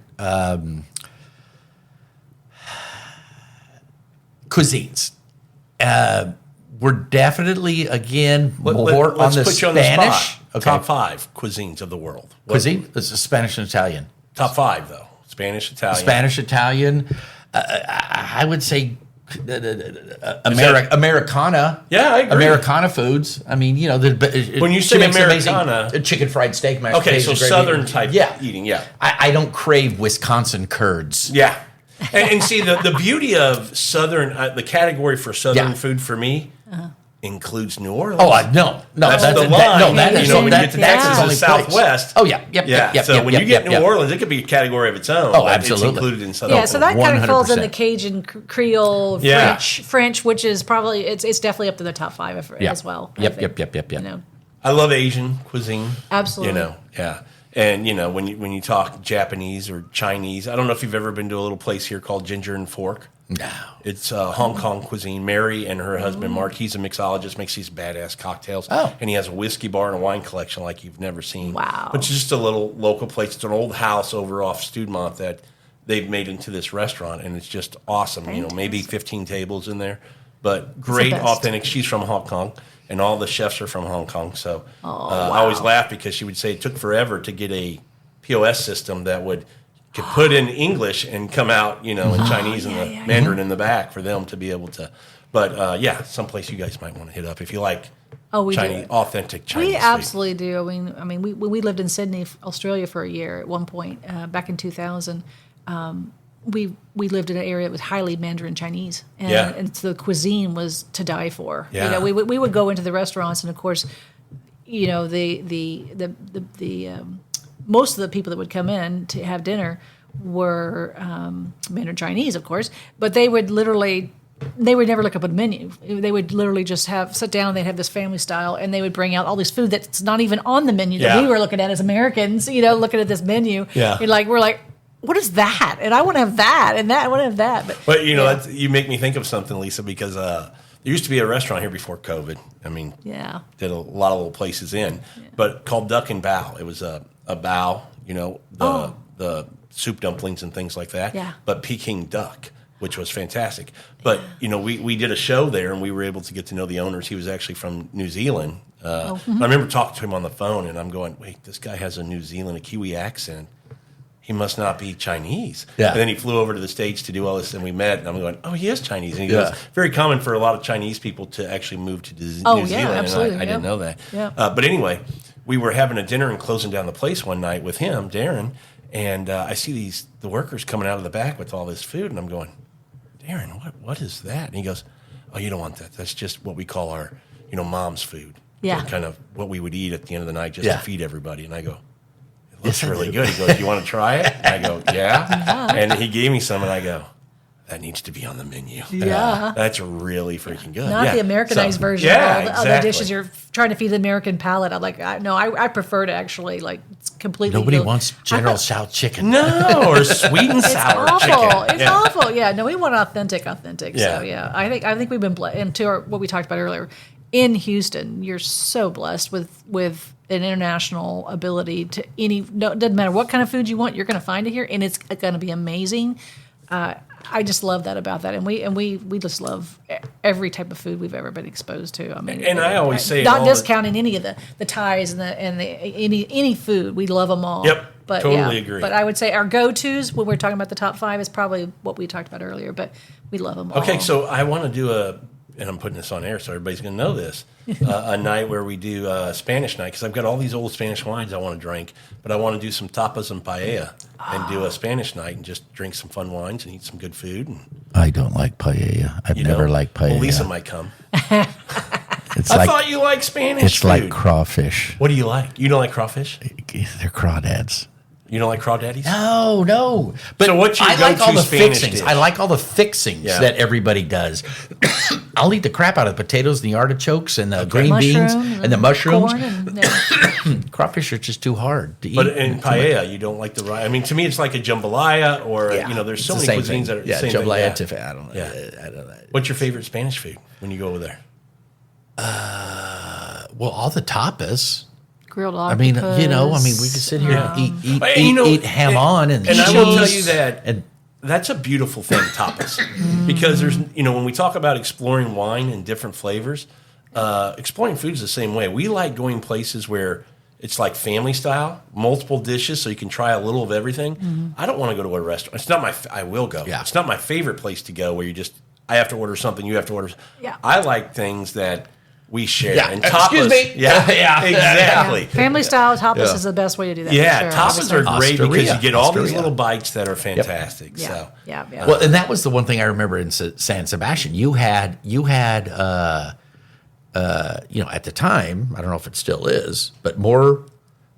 cuisines. We're definitely again more let's on the put you on the Spanish. spot. Okay. Top 5 cuisines of the world. Cuisine. This is Spanish and Italian. Top 5 though. Spanish, Italian. Spanish, Italian. I would say Americana. Yeah, I agree. Americana foods. I mean, When you she say makes Americana- amazing chicken fried steak, mashed Okay, so potatoes, gravy. Southern type Yeah. eating. Yeah. I don't crave Wisconsin curds. Yeah. And see, the beauty of Southern, the category for Southern Yeah. food for me includes New Orleans. Oh, no, That's the line. that is when you that- get to that's Texas the and only Southwest. place. Oh yeah, yep. So when you get New Orleans, it could be a category of its own. Oh, but absolutely. It's included in Southern. Yeah, so that kind of falls in 100%. the Cajun, Creole, Yeah. French, which is probably it's definitely up to the top 5 as well. I Yep, think. yep. I love Asian cuisine. Absolutely. Yeah. And when you talk Japanese or Chinese, I don't know if you've ever been to a little place here called Ginger and Fork. No. It's Hong Kong cuisine. Mary and her husband Mark, he's a mixologist, makes these badass cocktails. Oh. And he has a whiskey bar and a wine collection like you've never seen. Wow. But it's just a little local place. It's an old house over off Studmont that they've made into this restaurant, and it's just awesome. Maybe 15 tables in there, but great, best. authentic. She's from Hong Kong, and all the chefs are from Hong Kong. So wow. I always laugh because she would say it took forever to get a POS system that could put in English and come out, in Chinese and the Mandarin in the back for them to be able to. But someplace you guys might want to hit up if you like We Chinese, do. authentic Chinese. We food. absolutely do. We lived in Sydney, Australia for a year at one point back in 2000. We lived in an area that was highly Mandarin Chinese, and so the cuisine was to die for. Yeah. We would go into the restaurants, and of course, most of the people that would come in to have dinner were Mandarin Chinese, of course, but they would never look up at a menu. They would literally just sit down. They'd have this family style, and they would bring out all this food that's not even on the menu that we were looking at as Americans. Looking at this menu, Yeah. and we're like, what is that? And I want to have that, and that I want to have that. But you make me think of something, Lisa, because there used to be a restaurant here before COVID. I mean, Yeah. did a lot of little places in, but called Duck and Bao. It was a bao, the soup dumplings and things like that. Yeah. But Peking duck, which was fantastic. But we did a show there, and we were able to get to know the owners. He was actually from New Zealand. I remember talking to him on the phone, and I'm going, wait, this guy has a Kiwi accent. He must not be Chinese. Yeah. And then he flew over to the States to do all this, and we met, and I'm going, oh, he is Chinese. And he goes, very common for a lot of Chinese people to actually move to New Zealand. Absolutely. And I didn't know that. Yeah. But anyway, we were having a dinner and closing down the place one night with him, Darren, and I see the workers coming out of the back with all this food, and I'm going, Darren, what is that? And he goes, oh, you don't want that. That's just what we call our, mom's food. Yeah. Kind of what we would eat at the end of the night just to feed everybody. And I go, it looks really good. He goes, you want to try it? And I go, yeah. And he gave me some, and I go, that needs to be on the menu. Yeah. That's really freaking good. Not the Americanized version of all the dishes. You're trying to feed the American palate. I'm like, I prefer to actually it's completely. Nobody wants General Tso chicken. No, or sweet and sour chicken. It's awful. Yeah, no, we want authentic. Yeah. So yeah, I think we've been blessed. And to what we talked about earlier, in Houston, you're so blessed with an international ability to doesn't matter what kind of food you want, you're going to find it here, and it's going to be amazing. I just love that about that, and we just love every type of food we've ever been exposed to. I mean, and I always say, not discounting any of the Thais and any food, we love them all. Yep, but totally agree. But I would say our go-tos when we're talking about the top 5 is probably what we talked about earlier. But we love them all. Okay, so I want to do and I'm putting this on air so everybody's going to know this, a night where we do a Spanish night, because I've got all these old Spanish wines I want to drink, but I want to do some tapas and paella and do a Spanish night and just drink some fun wines and eat some good food. And, I don't like paella. I've never liked paella. Well, Lisa might come. I thought you liked Spanish It's food. like crawfish. What do you like? You don't like crawfish? They're crawdads. You don't like crawdaddies? No. But so what's your I like all the Spanish fixings. dish? I like all the fixings that everybody does. I'll eat the crap out of the potatoes and the artichokes and the green beans and the mushrooms. Crawfish are just too hard to eat. But in paella, you don't like the rice. I mean, to me, it's like a jambalaya, or there's so many cuisines that are the same jambalaya. thing. I don't know. What's your favorite Spanish food when you go over there? Well, all the tapas. Grilled I mean, octopus. we can sit here and eat jamon and I will tell you cheese. that that's a beautiful thing, tapas, because there's when we talk about exploring wine and different flavors, exploring food is the same way. We like going places where it's like family style, multiple dishes, so you can try a little of everything. I don't want to go to a restaurant. It's not I will go. Yeah. It's not my favorite place to go where I have to order something, you have to order. Yeah. I like things that we share. Yeah. And tapas, Excuse me. Yeah, exactly. Family style tapas is the best way to do that. Yeah, for sure, tapas are great because Osteria. you get all these Osteria. little bites that are fantastic. Yeah. So Yeah. Well, and that was the one thing I remember in San Sebastian. You had at the time, I don't know if it still is, but more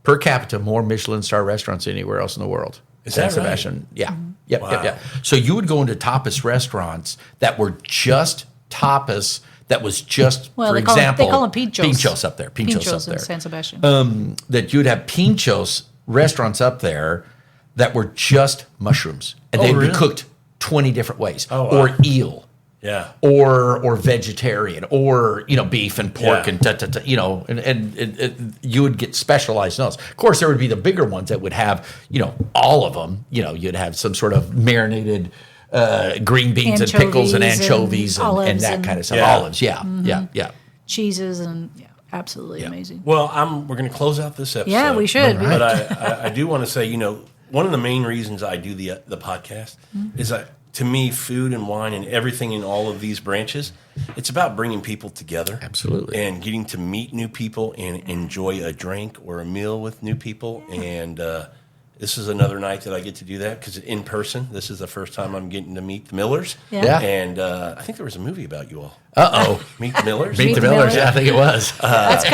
per capita, more Michelin star restaurants than anywhere else in the world. Is San that right? Sebastian, yeah, yep. Wow. So you would go into tapas restaurants that were just tapas. That was just, for example, they call them pinchos. Pinchos up there. Pinchos up in there. San Sebastian. That you'd have pinchos restaurants up there that were just mushrooms, and they'd really? be cooked 20 different ways, Oh, wow. or eel, yeah. or vegetarian, or beef and pork, Yeah. and and you would get specialized in those. Of course, there would be the bigger ones that would have all of them. You'd have some sort of marinated green beans and pickles and anchovies and that kind of stuff. Yeah. Olives, yeah. Cheeses and absolutely amazing. Well, we're going to close out this episode. Yeah, we should. All right. But I do want to say, one of the main reasons I do the podcast is that, to me, food and wine and everything in all of these branches, it's about bringing people together. Absolutely. And getting to meet new people and enjoy a drink or a meal with new people. And this is another night that I get to do that because in person, this is the first time I'm getting to meet the Millers. Yeah. And I think there was a movie about you all. Uh-oh. Meet the Millers? Meet the Millers, yeah, I think it was. That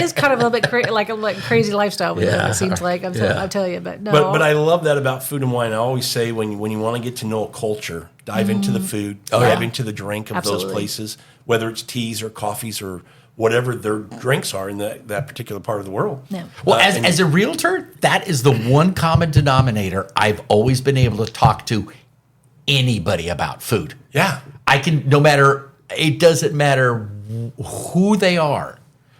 is kind of a little bit like a crazy lifestyle we live, it seems like. I'm telling you, but no. But I love that about food and wine. I always say when you want to get to know a culture, dive into the food, dive into the drink of those places, whether it's teas or coffees or whatever their drinks are in that particular part of the world. Yeah. Well, as a realtor, that is the one common denominator I've always been able to talk to anybody about food. Yeah. I can, no matter it doesn't matter who they are.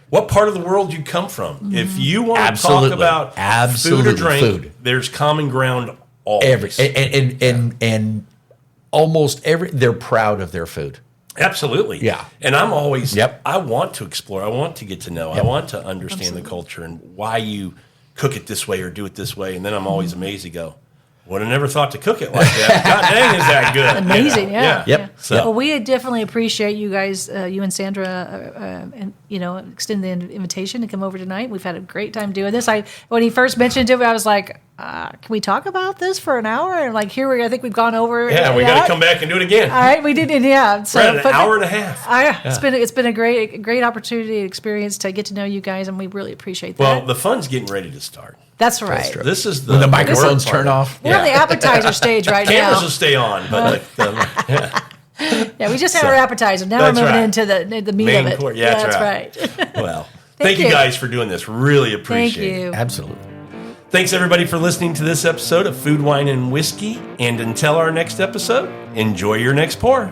What part of the world you come from. If you want to Absolutely. talk about Absolutely. food or drink, Food. there's common ground always. And almost they're proud of their food. Absolutely. Yeah. And I'm always, Yep. I want to explore. I want to get to know. I want to understand the culture and why you cook it this way or do it this way. And then I'm always amazed to go, would have never thought to cook it like that. God dang, is that good. Amazing, yeah. Yep. Yeah. So- Well, we definitely appreciate you guys, you and Sandra, and extend the invitation to come over tonight. We've had a great time doing this. When he first mentioned it, I was like, "Can we talk about this for an hour?" And like, I think we've gone over. Yeah, we got that. to come back and do it again. All right, we did it. Yeah, so We're at an but- hour and a half. It's been a great opportunity, experience to get to know you guys, and we really appreciate that. Well, the fun's getting ready to start. That's right. This is When the work microphones part. turn off. We're on the appetizer stage right Cameras now. will stay on, but Yeah, we just had our appetizer. Now we're That's moving right. into the meat Main of it. course. Yeah, that's right. well, thank you you. guys for doing this. Really Thank appreciate it. you. Absolutely. Thanks everybody for listening to this episode of Food, Wine, and Whiskey. And until our next episode, enjoy your next pour.